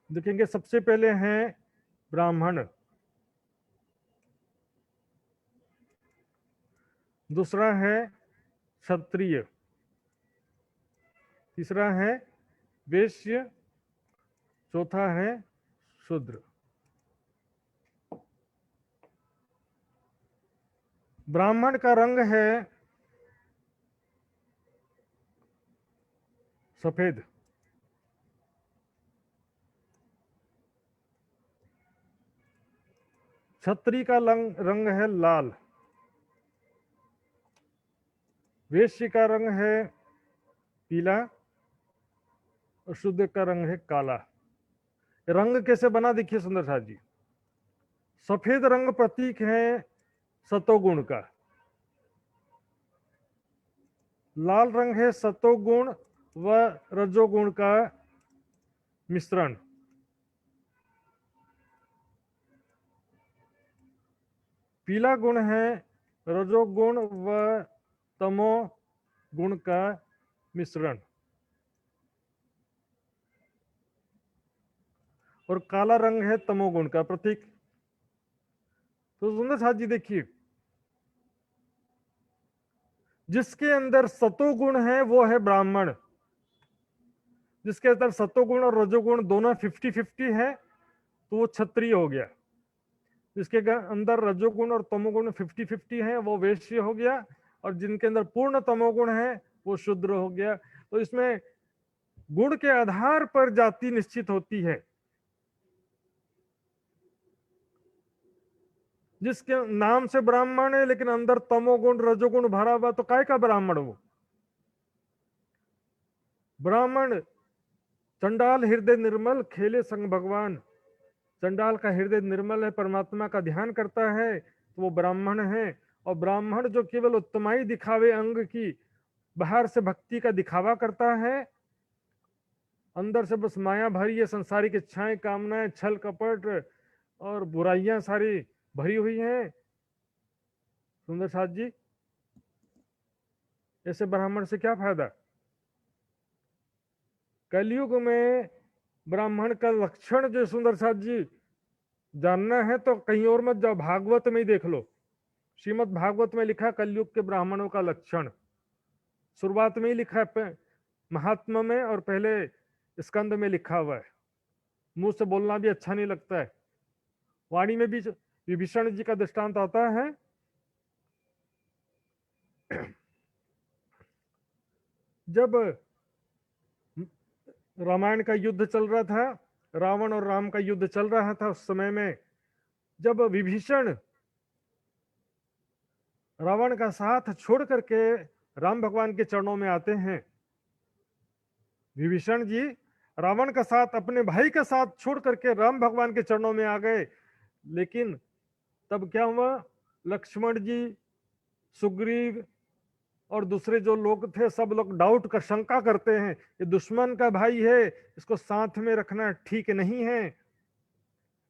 देखेंगे। सबसे पहले हैं ब्राह्मण, दूसरा है क्षत्रिय, तीसरा है वैश्य, चौथा है शूद्र। ब्राह्मण का रंग है सफेद, छत्री का रंग है लाल, वेश्य का रंग है पीला और शुद्ध का रंग है काला। रंग कैसे बना देखिए सुंदर साथ जी। सफेद रंग प्रतीक है सतोगुण का, लाल रंग है सतोगुण व रजोगुण का मिश्रण, पीला गुण है रजोगुण व तमो गुण का मिश्रण, और काला रंग है तमोगुण का प्रतीक। तो सुंदर साथ जी देखिए, जिसके अंदर सतोगुण है वो है ब्राह्मण, जिसके अंदर सतोगुण और रजोगुण दोनों 50-50 है तो वो क्षत्रिय हो गया। जिसके अंदर रजोगुण और तमोगुण 50-50 है वो वैश्य हो गया, और जिनके अंदर पूर्ण तमोगुण है वो शूद्र हो गया। तो इसमें गुण के आधार पर जाति निश्चित होती है। जिसके नाम से ब्राह्मण है लेकिन अंदर तमोगुण रजोगुण भरा हुआ तो काय का ब्राह्मण वो? ब्राह्मण चंडाल हृदय निर्मल खेले संग भगवान। चंडाल का हृदय निर्मल है, परमात्मा का ध्यान करता है तो वो ब्राह्मण है। और ब्राह्मण जो केवल उत्तमाई दिखावे अंग की, बाहर से भक्ति का दिखावा करता है, अंदर से बस माया भरी है, संसारिक इच्छाएं कामनाएं छल कपट और बुराइयां सारी भरी हुई हैं। सुंदर साथ जी, ऐसे ब्राह्मण से क्या फायदा? कलयुग में ब्राह्मण का लक्षण जो सुंदर साथ जी जानना है तो कहीं और मत जाओ, भागवत में ही देख लो। श्रीमद् भागवत में लिखा कलयुग के ब्राह्मणों का लक्षण, शुरुआत में ही लिखा है, महात्मा में और पहले स्कंद में लिखा हुआ है। मुंह से बोलना भी अच्छा नहीं लगता है। वाणी में भी विभीषण जी का दृष्टांत आता है। जब रामायण का युद्ध चल रहा था, रावण और राम का युद्ध चल रहा था, उस समय में जब विभीषण रावण का साथ छोड़ करके राम भगवान के चरणों में आते हैं, विभीषण जी रावण का साथ अपने भाई का साथ छोड़ करके राम भगवान के चरणों में आ गए। लेकिन तब क्या हुआ, लक्ष्मण जी, सुग्रीव और दूसरे जो लोग थे सब लोग डाउट कर शंका करते हैं, ये दुश्मन का भाई है, इसको साथ में रखना ठीक नहीं है,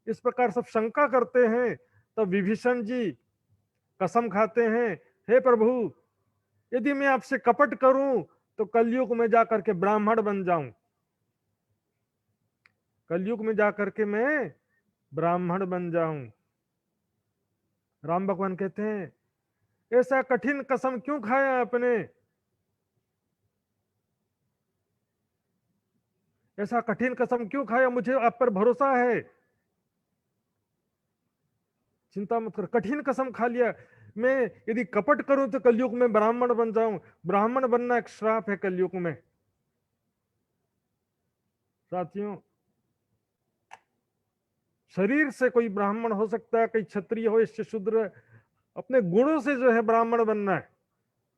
इस प्रकार सब शंका करते हैं। तब विभीषण जी कसम खाते हैं, हे प्रभु यदि मैं आपसे कपट करूं तो कलयुग में जाकर के ब्राह्मण बन जाऊं, कलयुग में जाकर के मैं ब्राह्मण बन जाऊं। राम भगवान कहते हैं ऐसा कठिन कसम क्यों खाया आपने, ऐसा कठिन कसम क्यों खाया, मुझे आप पर भरोसा है, चिंता मत कर, कठिन कसम खा लिया, मैं यदि कपट करूं तो कलयुग में ब्राह्मण बन जाऊं। ब्राह्मण बनना एक श्राप है कलयुग में। साथियों, शरीर से कोई ब्राह्मण हो सकता है, कोई क्षत्रिय हो, इससे शूद्र, अपने गुणों से जो है ब्राह्मण बनना है।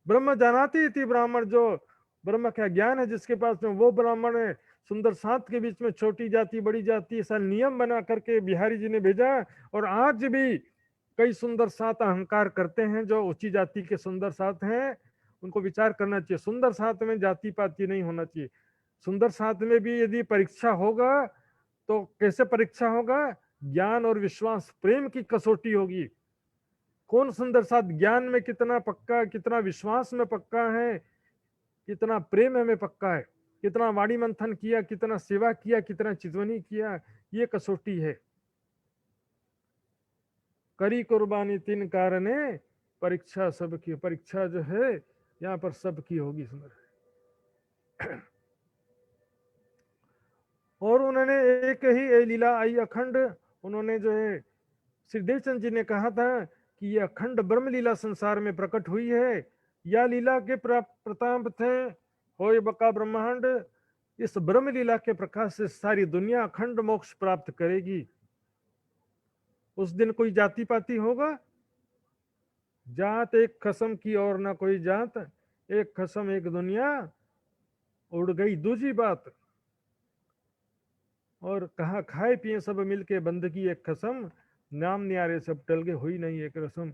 ब्रह्म जानाती थी ब्राह्मण, जो ब्रह्म का ज्ञान है जिसके पास में वो ब्राह्मण है। सुंदर सात के बीच में छोटी जाति बड़ी जाति ऐसा नियम बना करके बिहारी जी ने भेजा। और आज भी कई सुंदर सात अहंकार करते हैं, जो ऊंची जाति के सुंदर सात हैं, उनको विचार करना चाहिए। सुंदर सात में जाति पाति नहीं होना चाहिए। सुंदर सात में भी यदि परीक्षा होगा तो कैसे परीक्षा होगा, ज्ञान और विश्वास प्रेम की कसौटी होगी। कौन सुंदर साथ ज्ञान में कितना पक्का, कितना विश्वास में पक्का है, कितना प्रेम में पक्का है, कितना वाणी मंथन किया, कितना सेवा किया, कितना चितवनी किया, ये कसौटी है। करी कुर्बानी तीन कारणे, परीक्षा सबकी, परीक्षा जो है यहाँ पर सबकी होगी। सुंदर। और उन्होंने एक ही लीला आई अखंड, उन्होंने जो है श्री देवचंद जी ने कहा था कि ये अखंड ब्रह्म लीला संसार में प्रकट हुई है। या लीला के प्रताप थे होय बका ब्रह्मांड, इस ब्रह्म लीला के प्रकाश से सारी दुनिया अखंड मोक्ष प्राप्त करेगी। उस दिन कोई जाति पाति होगा? जात एक कसम की और ना कोई जात, एक कसम एक दुनिया, उड़ गई दूजी बात। और कहा खाए पिए सब मिलके बंदगी एक कसम, नाम न्यारे सब टल गए हुई नहीं एक रसम।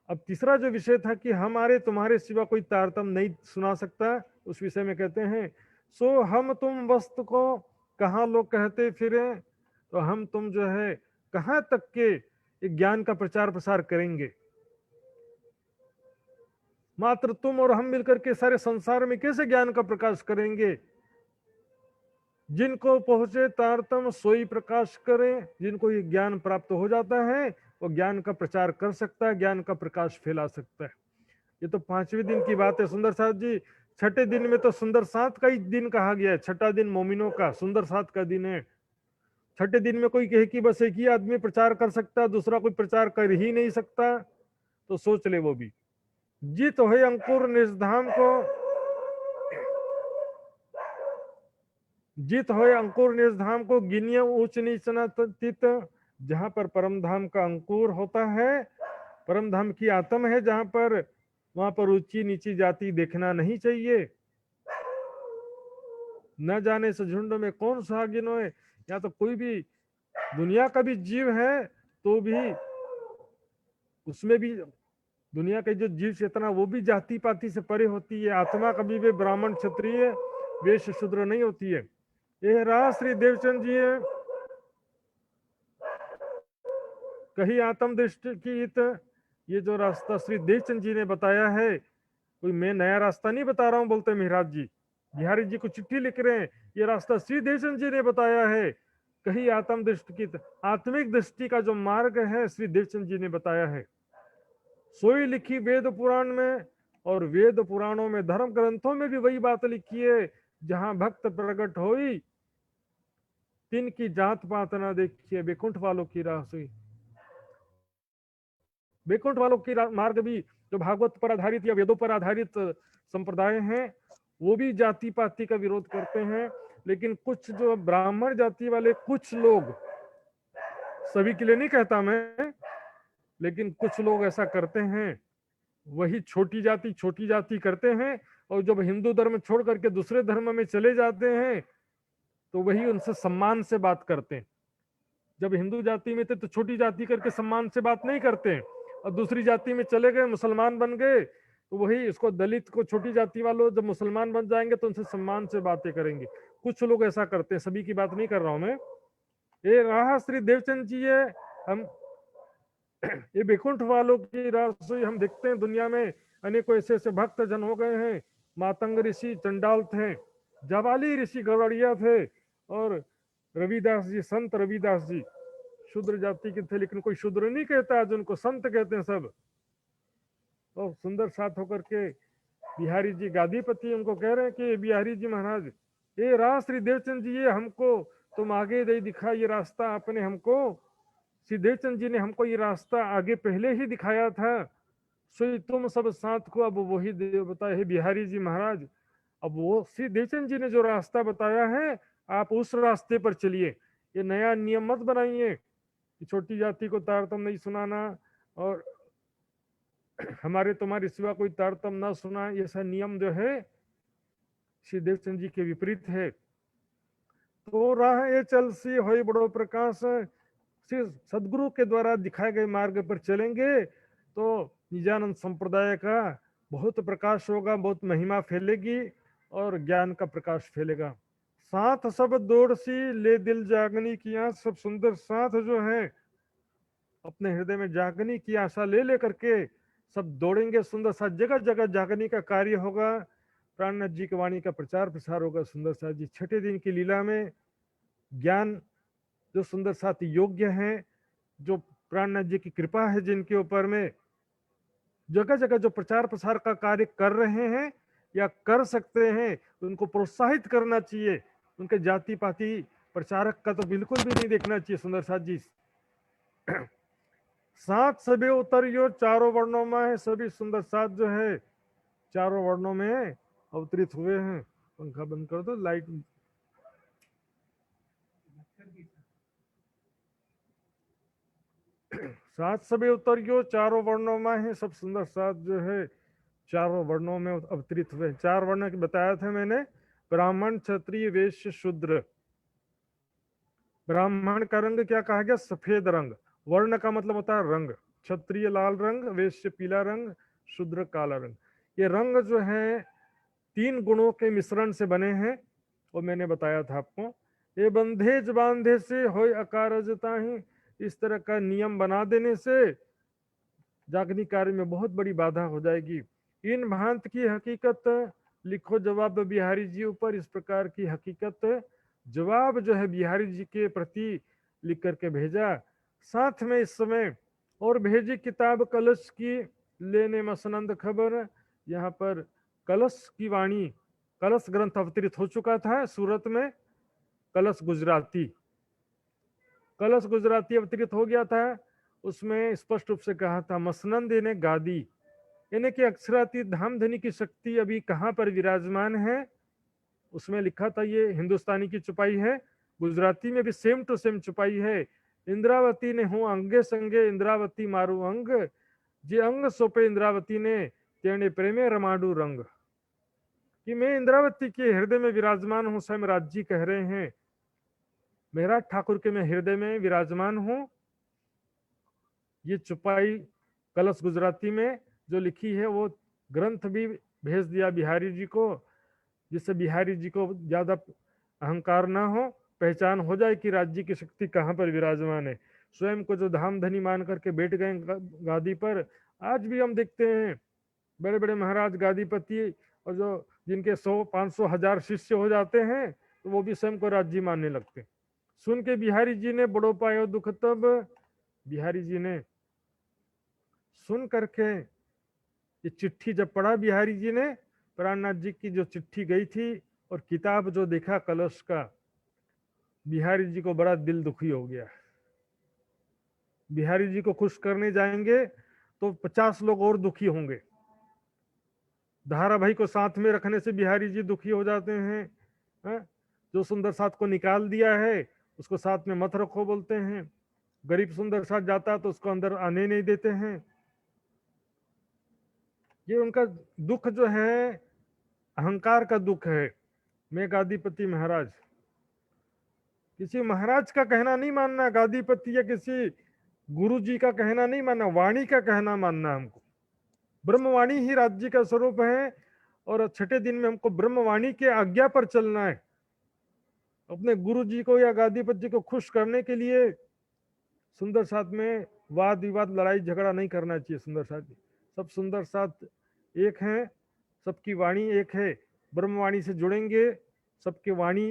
अब तीसरा जो विषय था कि हमारे तुम्हारे सिवा कोई तारतम्य नहीं सुना सकता, उस विषय में कहते हैं सो हम तुम वस्तु को कहाँ लोग कहते फिरे, तो हम तुम जो है कहाँ तक के ज्ञान का प्रचार प्रसार करेंगे। मात्र तुम और हम मिलकर के सारे संसार में कैसे ज्ञान का प्रकाश करेंगे? जिनको पहुंचे तारतम सोई प्रकाश करें। जिनको ये ज्ञान प्राप्त हो जाता है वो ज्ञान का प्रचार कर सकता है, ज्ञान का प्रकाश फैला सकता है। ये तो 5वें दिन की बात है सुंदर साथ जी। छठे दिन में तो सुंदर सात का ही दिन कहा गया है। छठा दिन मोमिनों का, सुंदर सात का दिन है। छठे दिन में कोई कहे कि बस एक ही आदमी प्रचार कर सकता है, दूसरा कोई प्रचार कर ही नहीं सकता, तो सोच ले वो भी। जित हो अंकुर निजधाम को, जित हो अंकुर निजधाम को, गिनिया ऊंच नीच न तित। जहां पर परम धाम का अंकुर होता है, परम धाम की आत्म है जहां पर, वहां पर ऊंची नीची जाति देखना नहीं चाहिए। न जाने से झुंड में कौन सा गिनोए, या तो कोई भी दुनिया का भी जीव है तो भी उसमें भी दुनिया के जो जीव चेतना वो भी जाति पाति से परे होती है। आत्मा कभी भी ब्राह्मण क्षत्रिय वेश शूद्र नहीं होती है। यह रहा श्री देवचंद जी है कही आत्म दृष्टि की इत। ये जो रास्ता श्री देवचंद जी ने बताया है, कोई मैं नया रास्ता नहीं बता रहा हूं, बोलते महाराज जी। बिहारी जी को चिट्ठी लिख रहे हैं, ये रास्ता श्री देवचंद जी ने बताया है। कही आत्म दृष्टि की, आत्मिक दृष्टि का जो मार्ग है श्री देवचंद जी ने बताया है। सोई लिखी वेद पुराण में, और वेद पुराणों में धर्म ग्रंथों में भी वही बात लिखी है, जहां भक्त प्रकट होई तिन की जात पात ना देखिए, बैकुंठ वालों की राह सोई। बैकुंठ वालों की मार्ग भी जो भागवत पर आधारित या वेदों पर आधारित संप्रदाय हैं, वो भी जाति पाति का विरोध करते हैं। लेकिन कुछ जो ब्राह्मण जाति वाले कुछ लोग, सभी के लिए नहीं कहता मैं, लेकिन कुछ लोग ऐसा करते हैं, वही छोटी जाति करते हैं। और जब हिंदू धर्म छोड़ करके दूसरे धर्म में चले जाते हैं तो वही उनसे सम्मान से बात करते हैं। जब हिंदू जाति में थे तो छोटी जाति करके सम्मान से बात नहीं करते हैं, और दूसरी जाति में चले गए, मुसलमान बन गए, तो वही इसको दलित को छोटी जाति वालों जब मुसलमान बन जाएंगे तो उनसे सम्मान से बातें करेंगे। कुछ लोग ऐसा करते हैं, सभी की बात नहीं कर रहा हूं मैं। ये रहा श्री देवचंद जी है। हम ये बैकुंठ वालों की राशि हम देखते हैं दुनिया में अनेकों ऐसे ऐसे भक्त जन हो गए हैं। मातंग ऋषि चंडाल थे, जवाली ऋषि गवड़िया थे, और रविदास जी, संत रविदास जी शूद्र जाति के थे, लेकिन कोई शूद्र नहीं कहता, जिनको संत कहते हैं सब। तो सुंदर साथ होकर के बिहारी जी गादीपति उनको कह रहे हैं कि बिहारी जी महाराज, ये राह श्री देवचंद जी, ये हमको तुम आगे दे दिखा, ये रास्ता आपने हमको, श्री देवचंद जी ने हमको ये रास्ता आगे पहले ही दिखाया था, सो तुम सब साथ को अब वही बताए है बिहारी जी महाराज। अब वो श्री देवचंद जी ने जो रास्ता बताया है, आप उस रास्ते पर चलिए। ये नया नियम मत बनाइए कि छोटी जाति को तारतम नहीं सुनाना, और हमारे तुम्हारे सिवा कोई तारतम ना सुना, ऐसा नियम जो है श्री देवचंद जी के विपरीत है। तो राह ये चल सी हो बड़ो प्रकाश, श्री सदगुरु के द्वारा दिखाए गए मार्ग पर चलेंगे तो निजानंद संप्रदाय का बहुत प्रकाश होगा, बहुत महिमा फैलेगी और ज्ञान का प्रकाश फैलेगा। साथ सब दौड़ सी ले दिल जागनी की आस, सब सुंदर साथ जो है अपने हृदय में जागने की आशा ले लेकर के सब दौड़ेंगे। सुंदर साथ जगह जगह जागने का कार्य होगा, प्राणनाथ जी की वाणी का प्रचार प्रसार होगा। सुंदर साथ जी छठे दिन की लीला में ज्ञान जो सुंदर साथ योग्य हैं, जो प्राणनाथ जी की कृपा है जिनके ऊपर में, जगह जगह जो प्रचार प्रसार का कार्य कर रहे हैं या कर सकते हैं, उनको प्रोत्साहित करना चाहिए। उनके जाति पाति प्रचारक का तो बिल्कुल भी नहीं देखना चाहिए। सुंदर साथ जी सात सभी उतरियो चारों वर्णों में है, सभी सुंदर साथ जो है चारों वर्णों में अवतरित हुए हैं। पंखा बंद कर दो, लाइट। सात सभी उतरियो चारों वर्णों में है, सब सुंदर सात जो है चारों वर्णों में अवतरित हुए। चार वर्ण बताया था मैंने, ब्राह्मण क्षत्रिय वैश्य शूद्र। ब्राह्मण का रंग क्या कहा गया? सफेद रंग। वर्ण का मतलब होता है रंग। क्षत्रिय लाल रंग, वैश्य पीला रंग, शूद्र काला रंग। ये रंग जो है तीन गुणों के मिश्रण से बने हैं, वो मैंने बताया था आपको। ये बंधेज बांधे से होय अकारजता ही, इस तरह का नियम बना देने से जागनी कार्य में बहुत बड़ी बाधा हो जाएगी। इन भांत की हकीकत लिखो जवाब बिहारी जी ऊपर। इस प्रकार की हकीकत जवाब जो है बिहारी जी के प्रति लिख करके भेजा। साथ में इस समय और भेजी किताब कलश की लेने मसनंद खबर। यहाँ पर कलश की वाणी, कलश ग्रंथ अवतरित हो चुका था सूरत में। कलश गुजराती, कलश गुजराती अवतरित हो गया था। उसमें स्पष्ट रूप से कहा था मसनंद यानी गादी, यानी कि अक्षरातीत धामधनी की शक्ति अभी कहाँ पर विराजमान है। उसमें लिखा था, ये हिंदुस्तानी की छुपाई है, गुजराती में भी सेम टू सेम छुपाई है। इंद्रावती ने हूँ अंगे संगे इंद्रावती मारू अंग, जे अंग सोपे इंद्रावती ने तेने प्रेमे रमाडू रंग। कि मैं इंद्रावती के हृदय में विराजमान हूँ, स्वयं राज जी कह रहे हैं। मेरा ठाकुर के मैं हृदय में विराजमान हूँ। ये छुपाई कलश गुजराती में जो लिखी है वो ग्रंथ भी भेज दिया बिहारी जी को, जिससे बिहारी जी को ज्यादा अहंकार ना हो, पहचान हो जाए कि राज्य की शक्ति कहाँ पर विराजमान है। स्वयं को जो धाम धनी मान करके बैठ गए गादी पर। आज भी हम देखते हैं बड़े बड़े महाराज गादीपति, और जो जिनके 100 500 1000 शिष्य हो जाते हैं, तो वो भी स्वयं को राज्य मानने लगते। सुन के बिहारी जी ने बड़ो पायो दुख तब। बिहारी जी ने सुन करके ये चिट्ठी जब पढ़ा बिहारी जी ने, प्राणनाथ जी की जो चिट्ठी गई थी और किताब जो देखा कलश का, बिहारी जी को बड़ा दिल दुखी हो गया। बिहारी जी को खुश करने जाएंगे तो 50 लोग और दुखी होंगे। धारा भाई को साथ में रखने से बिहारी जी दुखी हो जाते हैं। जो सुंदर साथ को निकाल दिया है उसको साथ में मत रखो बोलते हैं। गरीब सुंदर साथ जाता है तो उसको अंदर आने नहीं देते हैं। ये उनका दुख जो है अहंकार का दुख है। मैं गादीपति महाराज, किसी महाराज का कहना नहीं मानना, गादीपति या किसी गुरु जी का कहना नहीं मानना, वाणी का कहना मानना हमको। ब्रह्मवाणी ही राज्य का स्वरूप है, और छठे दिन में हमको ब्रह्मवाणी के आज्ञा पर चलना है। अपने गुरु जी को या गादीपति जी को खुश करने के लिए सुंदर साथ में वाद विवाद लड़ाई झगड़ा नहीं करना चाहिए। सुंदर साथ सब सुंदर साथ एक हैं, सबकी वाणी एक है। ब्रह्मवाणी से जुड़ेंगे, सबकी वाणी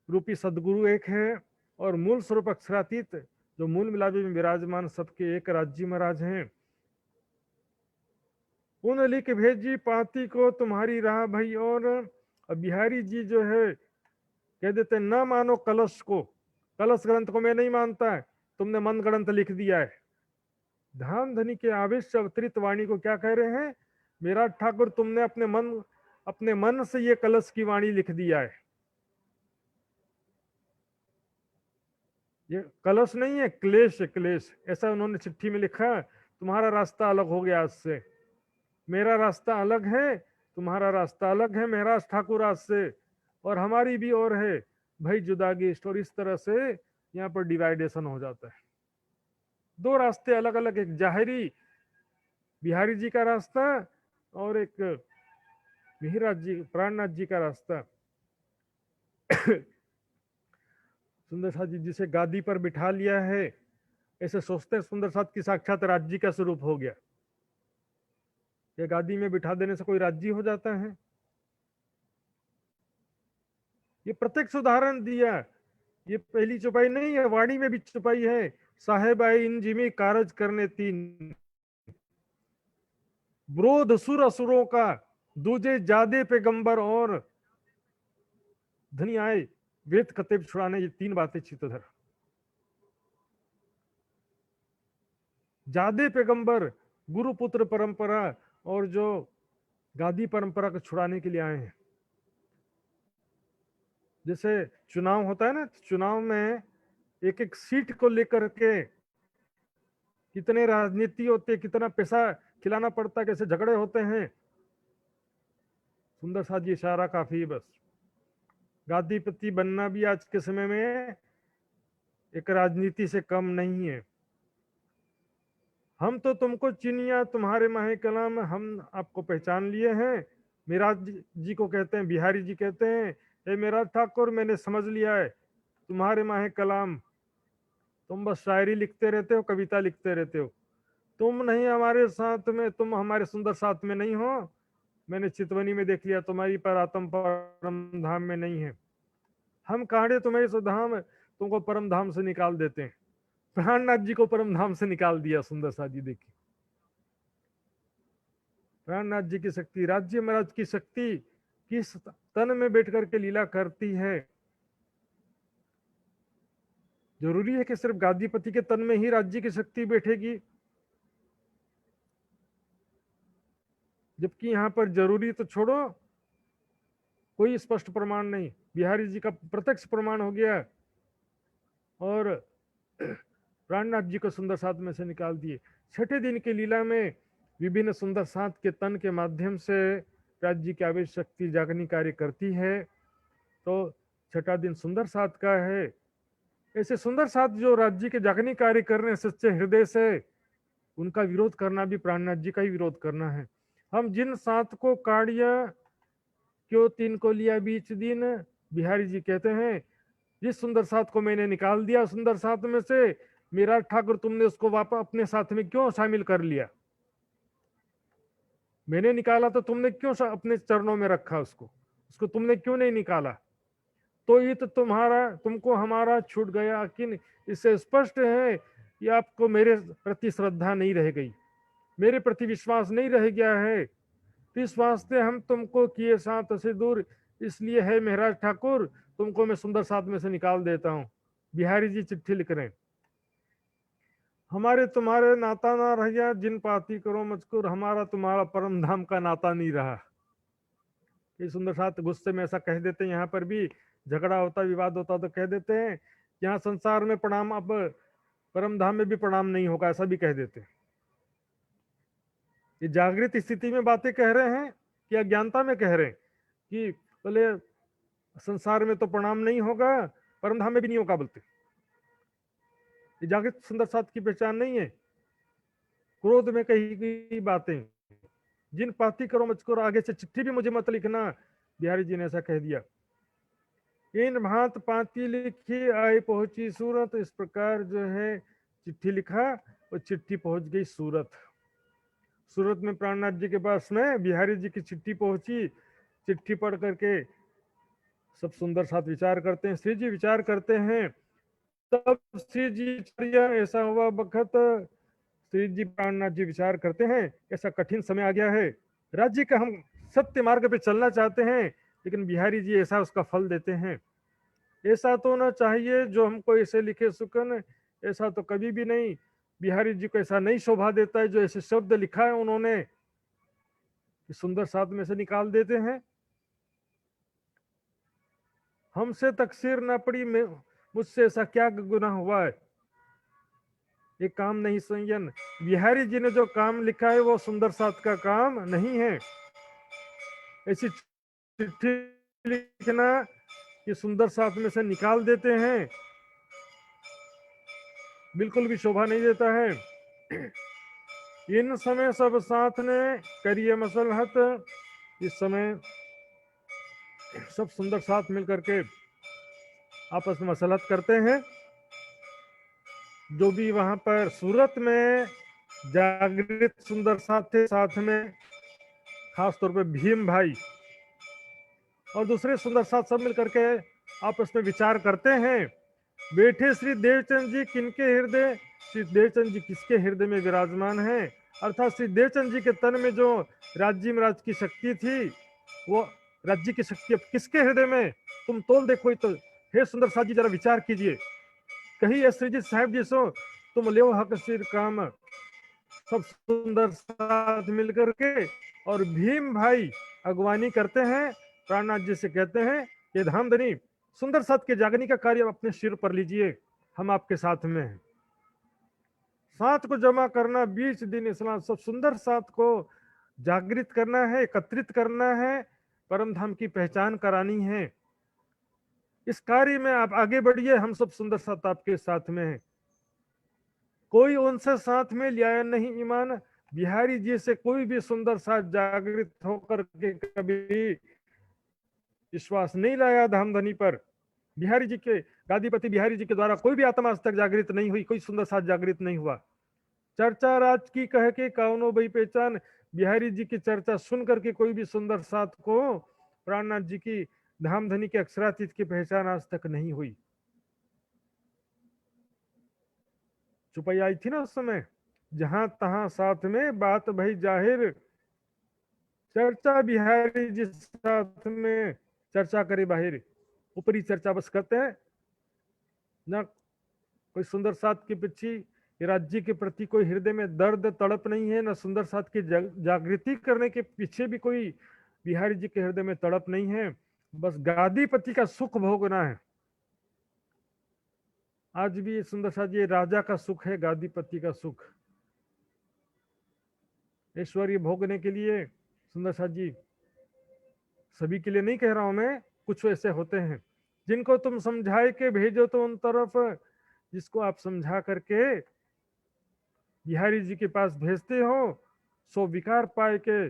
रूपी सदगुरु एक है, और मूल स्वरूप अक्षरातीत जो मूल मिलावे में विराजमान सबके एक राज्य महाराज हैं। उन लिख भेजी पाती को तुम्हारी राह भई। और बिहारी जी जो है कह देते न मानो कलश को, कलश ग्रंथ को मैं नहीं मानता है, तुमने मन ग्रंथ लिख दिया है। धाम धनी के आवेश से अवतरित वाणी को क्या कह रहे हैं? मेरा ठाकुर तुमने अपने मन से ये कलश की वाणी लिख दिया है। ये कलश नहीं है, क्लेश है, क्लेश। ऐसा उन्होंने चिट्ठी में लिखा। तुम्हारा रास्ता अलग हो गया आज से, मेरा रास्ता अलग है, तुम्हारा रास्ता अलग है मेरा ठाकुर आज से, और हमारी भी और है भाई जुदागी। और इस तरह से यहाँ पर डिवाइडेशन हो जाता है। दो रास्ते अलग अलग, एक जाहिरी बिहारी जी का रास्ता और एक मिहिराज जी प्राणनाथ जी का रास्ता। सुंदर साथ जी जिसे गादी पर बिठा लिया है, ऐसे सोचते हैं सुंदर साथ की साक्षात राज्य का स्वरूप हो गया। ये गादी में बिठा देने से कोई राज्य हो जाता है? ये प्रत्यक्ष उदाहरण दिया। ये पहली चौपाई नहीं है, वाणी में भी चौपाई है। साहेब आए इन जिमी कारज करने तीन, ब्रोध सुर असुरों का दूजे जादे पैगंबर, और धनी आए वेद कतेब छुड़ाने। ये तीन बातें चित्तधर। जादे पैगंबर गुरु पुत्र परंपरा, और जो गादी परंपरा को छुड़ाने के लिए आए हैं। जैसे चुनाव होता है ना, चुनाव में एक एक सीट को लेकर के कितने राजनीति होते, कितना पैसा खिलाना पड़ता, कैसे झगड़े होते हैं। सुंदर साथ जी इशारा काफी है बस। गादीपति बनना भी आज के समय में एक राजनीति से कम नहीं है। हम तो तुमको चिनिया तुम्हारे माहे कलाम, हम आपको पहचान लिए हैं। मिराज जी को कहते हैं, बिहारी जी कहते हैं, ए मिराज ठाकुर मैंने समझ लिया है तुम्हारे माहे कलाम, तुम बस शायरी लिखते रहते हो, कविता लिखते रहते हो, तुम नहीं हमारे साथ में, तुम हमारे सुंदर साथ में नहीं हो। मैंने चितवनी में देख लिया, तुम्हारी पर आत्म परम धाम में नहीं है। हम काढ़े तुम्हें सुधाम, तुमको परम धाम से निकाल देते हैं। प्राणनाथ जी को परम धाम से निकाल दिया सुंदर साथ जी। देखिए प्राणनाथ जी की शक्ति, राज्य महाराज की शक्ति किस तन में बैठ करके लीला करती है। जरूरी है कि सिर्फ गादीपति के तन में ही राज्य की शक्ति बैठेगी, जबकि यहाँ पर जरूरी तो छोड़ो, कोई स्पष्ट प्रमाण नहीं। बिहारी जी का प्रत्यक्ष प्रमाण हो गया और प्राणनाथ जी को सुंदर साथ में से निकाल दिए। छठे दिन की लीला में विभिन्न सुंदर साथ के तन के माध्यम से राज्य की आवेश शक्ति जागनी कार्य करती है। तो छठा दिन सुंदर साथ का है। ऐसे सुंदर साथ जो राज्य के जागनी कार्य कर रहे हैं सच्चे हृदय से, उनका विरोध करना भी प्राणनाथ जी का ही विरोध करना है। हम जिन साथ को काढ़िया क्यों तीन को लिया बीच दिन, बिहारी जी कहते हैं जिस सुंदर साथ को मैंने निकाल दिया सुंदर साथ में से, मेरा ठाकुर तुमने उसको वापस अपने साथ में क्यों शामिल कर लिया। मैंने निकाला तो तुमने क्यों अपने चरणों में रखा, उसको तुमने क्यों नहीं निकाला। तो ये तो तुम्हारा, तुमको हमारा छूट गया। लेकिन इससे स्पष्ट है कि आपको मेरे प्रति श्रद्धा नहीं रह गई, मेरे प्रति विश्वास नहीं रह गया है। तो इस वास्ते हम तुमको किए साथ से दूर, इसलिए है महाराज ठाकुर तुमको मैं सुंदर साथ में से निकाल देता हूं। बिहारी जी चिट्ठी लिख रहे हैं, हमारे तुम्हारे नाता ना रह गया, जिन पाती करो मजकूर, हमारा तुम्हारा परम धाम का नाता नहीं रहा। ये सुंदर साथ गुस्से में ऐसा कह देते हैं, यहाँ पर भी झगड़ा होता विवाद होता तो कह देते हैं यहाँ संसार में प्रणाम, अब परम धाम में भी प्रणाम नहीं होगा, ऐसा भी कह देते हैं। ये जागृत स्थिति में बातें कह रहे हैं कि अज्ञानता में कह रहे हैं कि बोले संसार में तो प्रणाम नहीं होगा, परम धाम में भी नहीं होगा बोलते। ये जागृत सुंदर साथ की पहचान नहीं है। क्रोध में कही गई बातें, जिन पाती करो मुझको, आगे से चिट्ठी भी मुझे मत लिखना, बिहारी जी ने ऐसा कह दिया। इन भांत पाती लिखी आई पहुंची सूरत, इस प्रकार जो है चिट्ठी लिखा और चिट्ठी पहुंच गई सूरत। सूरत में प्राणनाथ जी के पास में बिहारी जी की चिट्ठी पहुंची। चिट्ठी पढ़ करके सब सुंदर साथ विचार करते हैं, श्री जी विचार करते हैं। तब श्री जी ऐसा हुआ बखत, श्री जी प्राणनाथ जी विचार करते हैं ऐसा कठिन समय आ गया है, राज्य का हम सत्य मार्ग पे चलना चाहते हैं, लेकिन बिहारी जी ऐसा उसका फल देते हैं। ऐसा तो ना चाहिए जो हमको ऐसे लिखे सुकन, ऐसा तो कभी भी नहीं। बिहारी जी को ऐसा नहीं शोभा देता है जो ऐसे शब्द लिखा है उन्होंने, सुंदर साथ में से निकाल देते हैं। हमसे तकसीर ना पड़ी, मुझसे ऐसा क्या गुनाह हुआ है, ये काम नहीं संयन। बिहारी जी ने जो काम लिखा है वो सुंदर साथ का काम नहीं है। ऐसी चिट्ठी लिखना कि सुंदर साथ में से निकाल देते हैं, बिल्कुल भी शोभा नहीं देता है। इन समय सब साथ ने करिए मसलहत, इस समय सब सुंदर साथ मिलकर के आपस में मसलहत करते हैं। जो भी वहां पर सूरत में जागृत सुंदर साथ थे, साथ में खास तौर पे भीम भाई और दूसरे सुंदर साथ सब मिलकर के आपस में विचार करते हैं। बैठे श्री देवचंद जी किनके हृदय, श्री देवचंद जी किसके हृदय में विराजमान है, अर्थात श्री देवचंद जी के तन में जो राज्य महाराज की शक्ति थी, वो राज्य की शक्ति अब किसके हृदय में, तुम तोल देखो। तो हे सुंदर साथ जी जरा विचार कीजिए, कही श्री जी साहब जी सो तुम ले हक सिर काम। सब सुंदर साथ मिलकर के और भीम भाई अगवानी करते हैं, प्राणनाथ जी से कहते हैं ये धामधनी सुंदर साथ के जागनी का कार्य अपने सिर पर लीजिए, हम आपके साथ में हैं। साथ को जमा करना, 20 दिन इस्लाम सब सुंदर साथ को जागृत करना है, एकत्रित करना है, परम धाम की पहचान करानी है। इस कार्य में आप आगे बढ़िए, हम सब सुंदर साथ आपके साथ में हैं। कोई उनसे साथ में लिया नहीं ईमान, बिहारी जी से कोई भी सुंदर साथ जागृत होकर के कभी विश्वास नहीं लाया धामधनी पर। बिहारी जी के, गादीपति बिहारी जी के द्वारा कोई भी आत्मा आज तक जागृत नहीं हुई, कोई सुंदर साथ जागृत नहीं हुआ। चर्चा राज की कह के कौनो भाई पहचान, बिहारी जी की चर्चा सुन करके कोई भी सुंदर साथ को प्राणनाथ जी की धामधनी के अक्षरातीत की पहचान आज तक नहीं हुई। चुपाई आई थी ना उस समय, जहां तहां साथ में बात भाई जाहिर, चर्चा बिहारी जी साथ में चर्चा करे बाहिर, ऊपरी चर्चा बस करते हैं ना, कोई सुंदर साथ के पीछे राज्य के प्रति कोई हृदय में दर्द तड़प नहीं है, ना सुंदर साथ की जागृति करने के पीछे भी कोई बिहारी जी के हृदय में तड़प नहीं है, बस गादीपति का सुख भोगना है। आज भी सुंदर साथ ये राजा का सुख है, गादीपति का सुख। ऐश्वर्य भोगने के लिए सुंदर साथ जी, सभी के लिए नहीं कह रहा हूं मैं, कुछ ऐसे होते हैं जिनको तुम समझाए के भेजो तो उन तरफ, जिसको आप समझा करके बिहारी जी के पास भेजते हो, सो विकार पाए के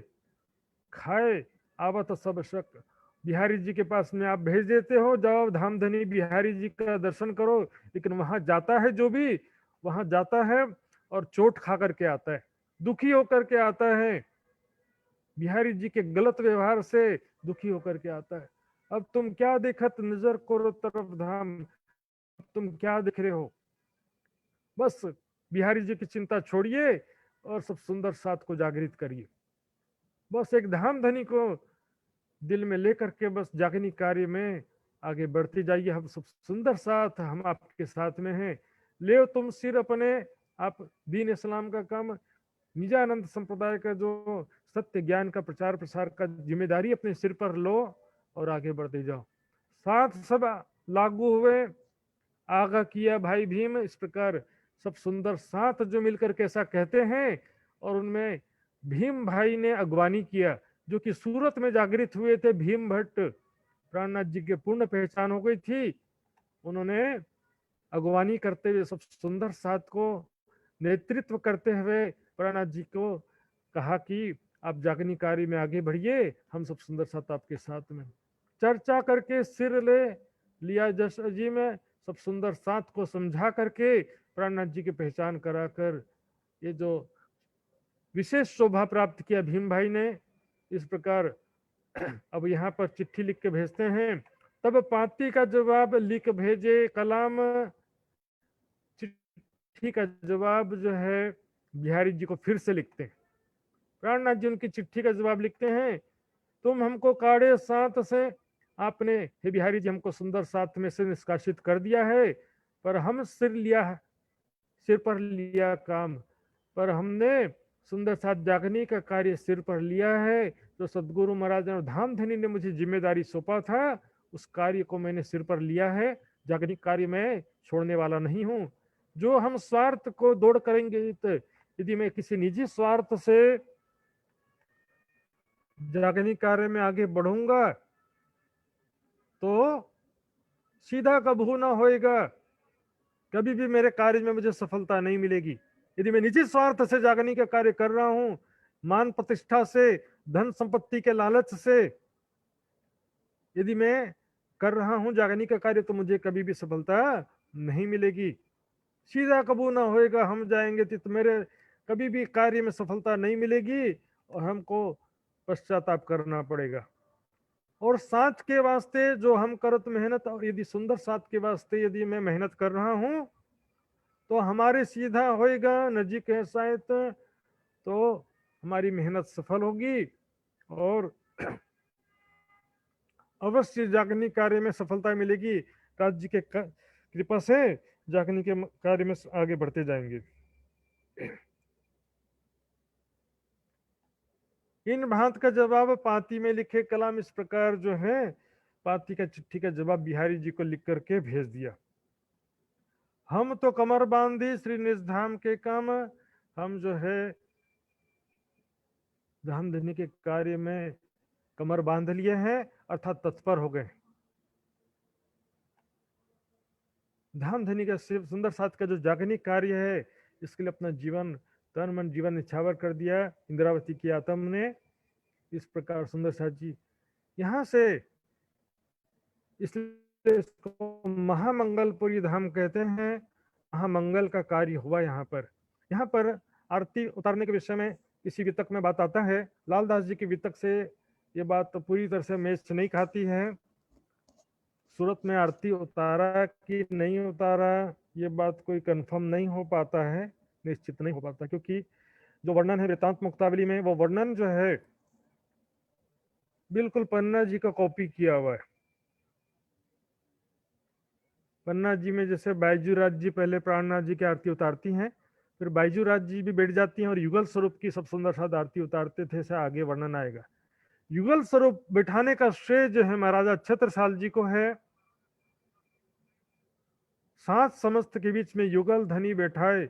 खाए आवत सब शक। बिहारी जी के पास में आप भेज देते हो, जाओ धामधनी बिहारी जी का दर्शन करो, लेकिन वहां जाता है जो भी, वहां जाता है और चोट खा करके आता है, दुखी होकर के आता है, बिहारी जी के गलत व्यवहार से दुखी होकर के आता है। अब तुम क्या देखत नजर करो तरफ धाम, तुम क्या देख रहे हो? बस बिहारी जी की चिंता छोड़िए और सब सुंदर साथ को जागृत करिए। बस एक धामधनी को दिल में लेकर के बस जागनी कार्य में आगे बढ़ते जाइए। हम सब सुंदर साथ, हम आपके साथ में हैं। ले तुम सिर अपने, आप दीन इस्लाम का काम, निजानंद संप्रदाय का जो सत्य ज्ञान का प्रचार प्रसार का जिम्मेदारी अपने सिर पर लो और आगे बढ़ते जाओ। साथ सब लागू हुए, आगा किया भाई भीम, इस प्रकार सब सुंदर साथ जो मिलकर के ऐसा कहते हैं, और उनमें भीम भाई ने अगवानी किया, जो कि सूरत में जागृत हुए थे। भीम भट्ट, प्राणनाथ जी की पूर्ण पहचान हो गई थी, उन्होंने अगवानी करते हुए सब सुंदर साथ को नेतृत्व करते हुए प्राणनाथ जी को कहा कि आप जागनी कार्य में आगे बढ़िए, हम सब सुंदर साथ आपके साथ में। चर्चा करके सिर ले लिया जश जी में, सब सुंदर साथ को समझा करके प्राणनाथ जी की पहचान कराकर ये जो विशेष शोभा प्राप्त किया भीम भाई ने। इस प्रकार अब यहाँ पर चिट्ठी लिख के भेजते हैं। तब पाती का जवाब लिख भेजे कलाम, चिट्ठी का जवाब जो है बिहारी जी को फिर से लिखते हैं। प्राणनाथ जी उनकी चिट्ठी का जवाब लिखते हैं, तुम हमको काड़े साथ से, आपने हे बिहारी जी हमको सुंदर साथ में से निष्कासित कर दिया है, पर हम सिर पर लिया काम, पर हमने सुंदर साथ जागने का कार्य सिर पर लिया है। जो सदगुरु महाराज और धामधनी ने मुझे जिम्मेदारी सौंपा था, उस कार्य को मैंने सिर पर लिया है। जागनिक कार्य में छोड़ने वाला नहीं हूं। जो हम स्वार्थ को दौड़ करेंगे, तो यदि मैं किसी निजी स्वार्थ से जागनिक कार्य में आगे बढ़ूंगा तो सीधा कबू ना होएगा, कभी भी मेरे कार्य में मुझे सफलता नहीं मिलेगी। यदि मैं निजी स्वार्थ से जागनी का कार्य कर रहा हूं, मान प्रतिष्ठा से, धन संपत्ति के लालच से यदि मैं कर रहा हूं जागनी का कार्य, तो मुझे कभी भी सफलता नहीं मिलेगी। सीधा कबू ना होएगा, हम जाएंगे तो मेरे कभी भी कार्य में सफलता नहीं मिलेगी और हमको पश्चाताप करना पड़ेगा। और साथ के वास्ते जो हम करत मेहनत, और यदि सुंदर साथ के वास्ते यदि मैं मेहनत कर रहा हूं, तो हमारे सीधा होएगा नजीक है शायद, तो हमारी मेहनत सफल होगी और अवश्य जागनी कार्य में सफलता मिलेगी। राज्य के कृपा से जागनी के कार्य में आगे बढ़ते जाएंगे। इन भांत का जवाब पाती में लिखे कलाम, इस प्रकार जो है पाती का चिट्ठी का जवाब बिहारी जी को लिख करके भेज दिया। हम तो कमर बांधी श्री निज धाम के काम, हम जो है धाम धनी के कार्य में कमर बांध लिए हैं, अर्थात तत्पर हो गए। धाम धनी का सुंदर साथ का जो जागनिक कार्य है, इसके लिए अपना जीवन तन मन जीवन निछावर कर दिया इंद्रावती की आत्म ने। इस प्रकार सुंदर साथ जी यहाँ से, इसलिए इसको महामंगलपुरी धाम कहते हैं। महामंगल का कार्य हुआ यहाँ पर। यहाँ पर आरती उतारने के विषय में इसी वितक में बात आता है। लालदास जी की वितक से ये बात तो पूरी तरह से मैच नहीं खाती है। सूरत में आरती उतारा कि नहीं उतारा, ये बात कोई कंफर्म नहीं हो पाता है, निश्चित नहीं हो पाता, क्योंकि जो वर्णन है वृतांत मुक्तावली में, वो वर्णन जो है बिल्कुल पन्ना जी का कॉपी किया हुआ है। पन्ना जी में जैसे बायजूराज जी पहले प्राणनाथ जी की आरती उतारती हैं, फिर बायजूराज जी भी बैठ जाती हैं और युगल स्वरूप की सब सुंदर साथ आरती उतारते थे, ऐसा आगे वर्णन आएगा। युगल स्वरूप बिठाने का श्रेय जो है महाराजा छत्रसाल जी को है। सात समस्त के बीच में युगल धनी बैठाए,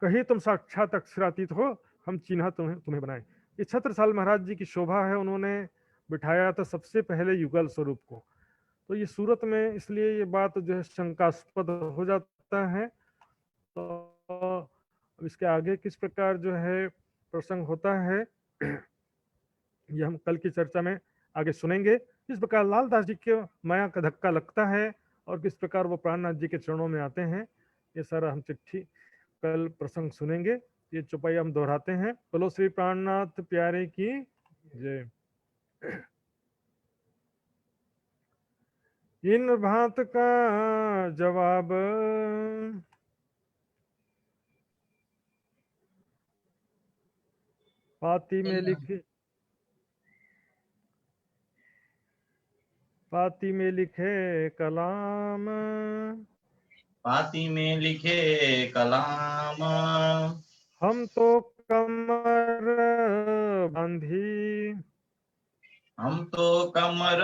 कहीं तुम साक्षात अक्षरातीत हो, हम चिन्ह तुम्हें बनाए। ये छत्रसाल महाराज जी की शोभा है, उन्होंने बिठाया था सबसे पहले युगल स्वरूप को। तो ये सूरत में इसलिए ये बात जो है शंकास्पद हो जाता है। तो इसके आगे किस प्रकार जो है प्रसंग होता है, ये हम कल की चर्चा में आगे सुनेंगे। किस प्रकार लालदास जी के माया का धक्का लगता है और किस प्रकार वो प्राणनाथ जी के चरणों में आते हैं, ये सारा हम चिट्ठी कल प्रसंग सुनेंगे। ये चौपाई हम दोहराते हैं। बोलो श्री प्राणनाथ प्यारे की जय। इन भांत का जवाब पाती में लिखे, पाती में लिखे कलाम, पाती में लिखे कलाम, हम तो कमर बांधी, हम तो कमर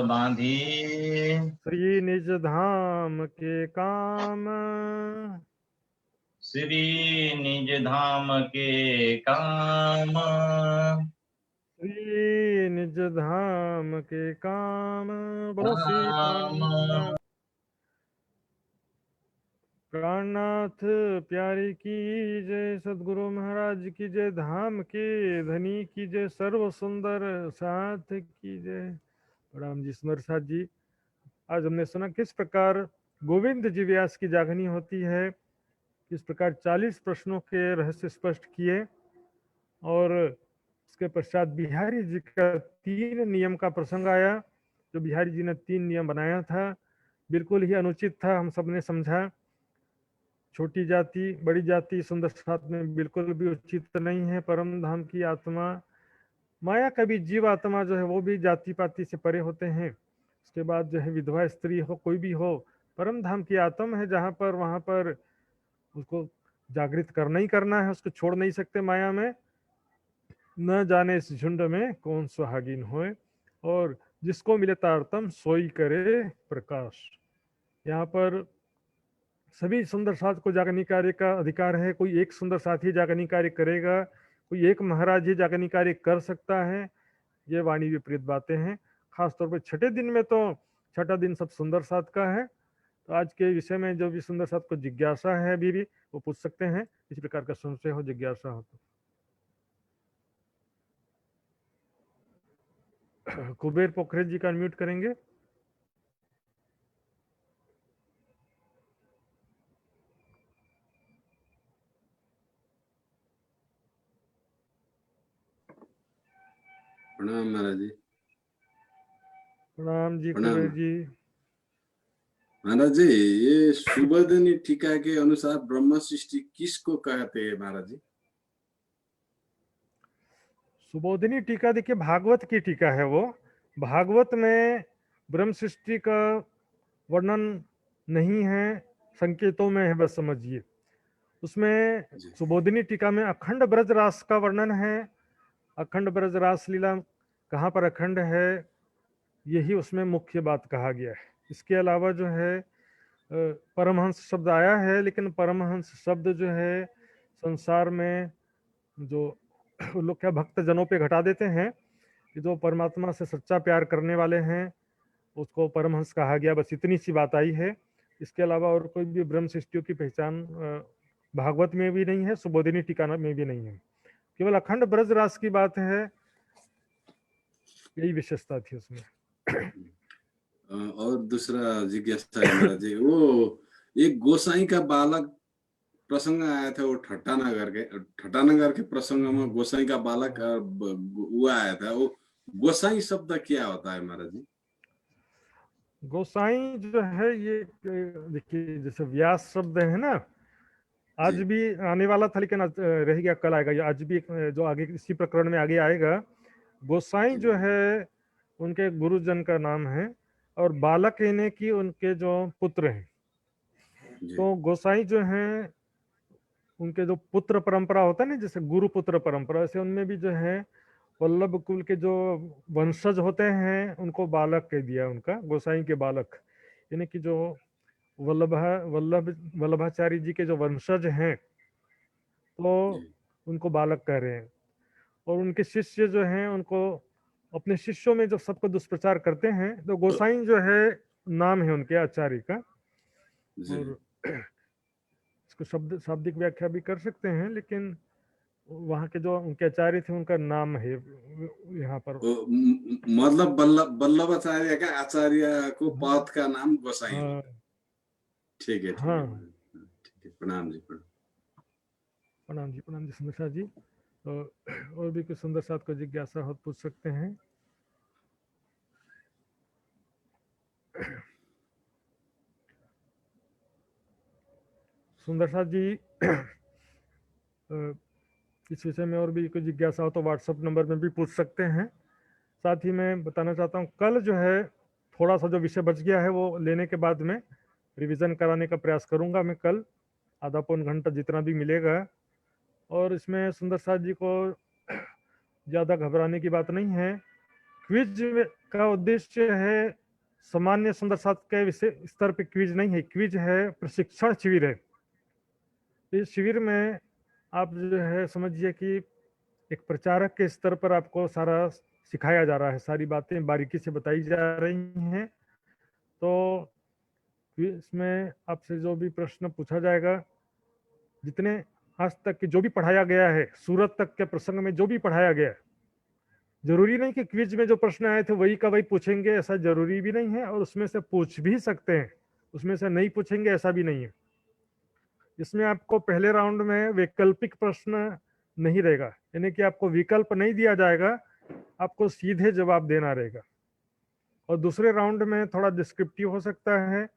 बांधी, श्री निज धाम के काम, श्री निज धाम के काम, श्री निज धाम के काम। बोलो श्री प्राणनाथ, प्राणनाथ प्यारी की जय, सदगुरु महाराज की जय, धाम के धनी की जय, सर्व सुंदर साथ की जय। प्रणाम जी सुंदर साथ जी। आज हमने सुना किस प्रकार गोविंद जी व्यास की जागनी होती है, किस प्रकार 40 प्रश्नों के रहस्य स्पष्ट किए, और उसके पश्चात बिहारी जी का 3 नियम का प्रसंग आया। जो बिहारी जी ने 3 नियम बनाया था, बिल्कुल ही अनुचित था, हम सबने समझा। छोटी जाति बड़ी जाति सुंदर साथ में बिल्कुल भी उचित नहीं है। परम धाम की आत्मा, माया का भी जीव आत्मा जो है वो भी जाति पाति से परे होते हैं। उसके बाद जो है विधवा स्त्री हो कोई भी हो, परम धाम की आत्मा है जहाँ पर, वहां पर उसको जागृत करना ही करना है, उसको छोड़ नहीं सकते माया में। न जाने इस झुंड में कौन सुहागिन होए, और जिसको मिले तारतम सोई करे प्रकाश। यहाँ पर सभी सुंदर साथ को जागनी कार्य का अधिकार है। कोई एक सुंदर साथ ही जागनी कार्य करेगा, कोई एक महाराज ही जागनी कार्य कर सकता है, ये वाणी विपरीत बातें हैं। खासतौर पर छठे दिन में तो, छठा दिन सब सुंदर साथ का है। तो आज के विषय में जो भी सुंदर साथ को जिज्ञासा है अभी भी, वो पूछ सकते हैं, इस प्रकार का संशय हो, जिज्ञासा हो तो। कुबेर पोखरे जी का अनम्यूट करेंगे। प्रणाम महाराज जी। प्रणाम जी प्रणाम कुबेर जी। महाराज जी, ये सुबोधिनी टीका के अनुसार ब्रह्म सृष्टि किसको कहते हैं महाराज जी? सुबोधिनी टीका देखिए भागवत की टीका है वो। भागवत में ब्रह्म सृष्टि का वर्णन नहीं है, संकेतों में है बस समझिए। उसमें जी। सुबोधिनी टीका में अखंड ब्रज रास का वर्णन है। अखंड ब्रज रास लीला कहाँ पर अखंड है, यही उसमें मुख्य बात कहा गया है। इसके अलावा जो है परमहंस शब्द आया है, लेकिन परमहंस शब्द जो है संसार में जो लोग क्या भक्त जनों पे घटा देते हैं कि जो परमात्मा से सच्चा प्यार करने वाले हैं उसको परमहंस कहा गया, बस इतनी सी बात आई है। इसके अलावा और कोई भी ब्रह्म सृष्टियों की पहचान भागवत में भी नहीं है, सुबोधिनी टीका में भी नहीं है। केवल अखंड ब्रज रास की बात है, यही विशेषता थी उसमें। और दूसरा जिज्ञासा है महाराज जी, वो एक गोसाई का बालक प्रसंग आया था, वो ठट्टानगर के प्रसंग में गोसाई का बालक वो आया था। वो गोसाई शब्द क्या होता है महाराज जी? गोसाई जो है ये देखिए, जैसे व्यास शब्द है ना, आज भी आने वाला था लेकिन आज रह गया, कल आएगा। आज भी जो आगे इसी प्रकरण में आगे आएगा। गोसाई जो है उनके गुरुजन का नाम है, और बालक यानी कि उनके जो पुत्र हैं। तो गोसाई जो हैं उनके जो पुत्र परंपरा होता है ना, जैसे गुरु पुत्र परंपरा, वैसे उनमें भी जो है वल्लभ कुल के जो वंशज होते हैं उनको बालक कह दिया उनका, गोसाई के बालक। यानी कि जो वल्लभाचार्य जी के जो वंशज हैं तो उनको बालक कह रहे हैं। और उनके शिष्य जो हैं उनको अपने शिष्यों में जब सबको दुष्प्रचार करते हैं तो गोसाई जो है नाम है उनके आचार्य का। और इसको शाब्दिक व्याख्या भी कर सकते हैं, लेकिन वहाँ के जो उनके आचार्य थे उनका नाम है यहाँ पर। मतलब वल्लभाचार्य का आचार्य को पद का नाम गोसाई है। ठीक है, ठीक है, ठीक है। प्रणाम जी, प्रणाम जी, प्रणाम जी सुंदर जी। और भी कुछ सुंदर साथ को जिज्ञासा हो पूछ सकते हैं। सुंदर साथ जी, इस विषय में और भी कोई जिज्ञासा हो तो व्हाट्सएप नंबर में भी पूछ सकते हैं। साथ ही मैं बताना चाहता हूँ, कल जो है थोड़ा सा जो विषय बच गया है वो लेने के बाद में रिवीजन कराने का प्रयास करूंगा मैं कल, आधा पौन घंटा जितना भी मिलेगा। और इसमें सुंदर साथ जी को ज़्यादा घबराने की बात नहीं है। क्विज का उद्देश्य है सामान्य सुंदर साथ के विषय स्तर पे क्विज नहीं है, क्विज है प्रशिक्षण शिविर है। इस शिविर में आप जो है समझिए कि एक प्रचारक के स्तर पर आपको सारा सिखाया जा रहा है, सारी बातें बारीकी से बताई जा रही हैं। तो इसमें आपसे जो भी प्रश्न पूछा जाएगा, जितने आज तक की जो भी पढ़ाया गया है, सूरत तक के प्रसंग में जो भी पढ़ाया गया है, जरूरी नहीं कि क्विज में जो प्रश्न आए थे वही का वही पूछेंगे, ऐसा जरूरी भी नहीं है। और उसमें से पूछ भी सकते हैं, उसमें से नहीं पूछेंगे ऐसा भी नहीं है। इसमें आपको पहले राउंड में वैकल्पिक प्रश्न नहीं रहेगा, यानी कि आपको विकल्प नहीं दिया जाएगा, आपको सीधे जवाब देना रहेगा। और दूसरे राउंड में थोड़ा डिस्क्रिप्टिव हो सकता है,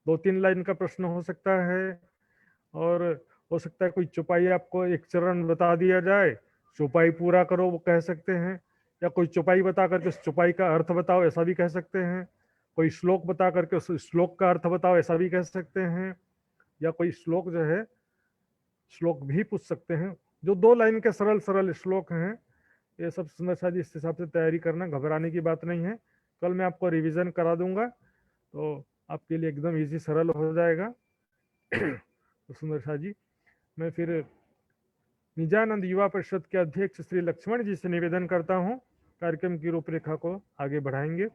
2-3 लाइन का प्रश्न हो सकता है, और हो सकता है कोई चौपाई आपको एक चरण बता दिया जाए, चौपाई पूरा करो वो कह सकते हैं, या कोई चौपाई बता करके उस चौपाई का अर्थ बताओ ऐसा भी कह सकते हैं, कोई श्लोक बता करके उस श्लोक का अर्थ बताओ ऐसा भी कह सकते हैं, या कोई श्लोक जो है श्लोक भी पूछ सकते हैं। जो 2 लाइन के सरल सरल श्लोक हैं, ये सब सुंदर साथ इस हिसाब से तैयारी करना, घबराने की बात नहीं है। कल मैं आपको रिवीजन करा दूंगा तो आपके लिए एकदम इजी सरल हो जाएगा। तो सुंदर शाह जी, मैं फिर निजानंद युवा परिषद के अध्यक्ष श्री लक्ष्मण जी से निवेदन करता हूं, कार्यक्रम की रूपरेखा को आगे बढ़ाएंगे।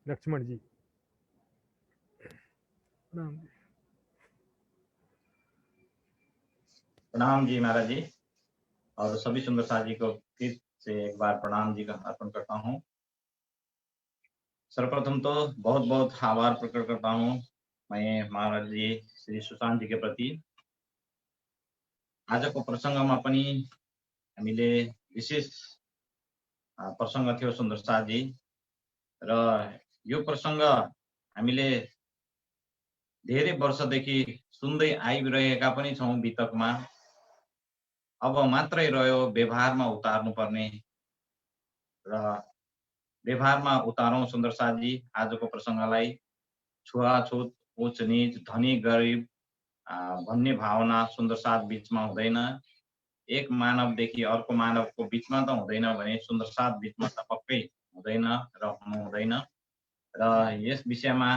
लक्ष्मण जी। प्रणाम जी महाराज जी, और सभी सुंदर साथ जी को फिर से एक बार प्रणाम जी का अर्पण करता हूँ। सर्वप्रथम तो बहुत बहुत आभार प्रकट करता हूँ मैं महाराज जी श्री सुशांत जी के प्रति। आजको प्रसङ्गमा पनि हामीले विशेष प्रसङ्ग थियो सुन्दर साथ जी, र यो प्रसङ्ग हामीले धेरै वर्षदेखि सुन्दै आइरहेका पनि छौँ बितकमा। अब मात्रै रह्यो व्यवहारमा उतार्नुपर्ने, र व्यवहारमा उतारौँ सुन्दर साथ जी आजको प्रसङ्गलाई। छुवाछुत, उच्च नीच, धनी गरिब भन्ने भावना सुन्दर साथ बिचमा हुँदैन। एक मानवदेखि अर्को मानवको बिचमा त हुँदैन भने सुन्दर साथ बिचमा त पक्कै हुँदैन र हुनु हुँदैन। र यस विषयमा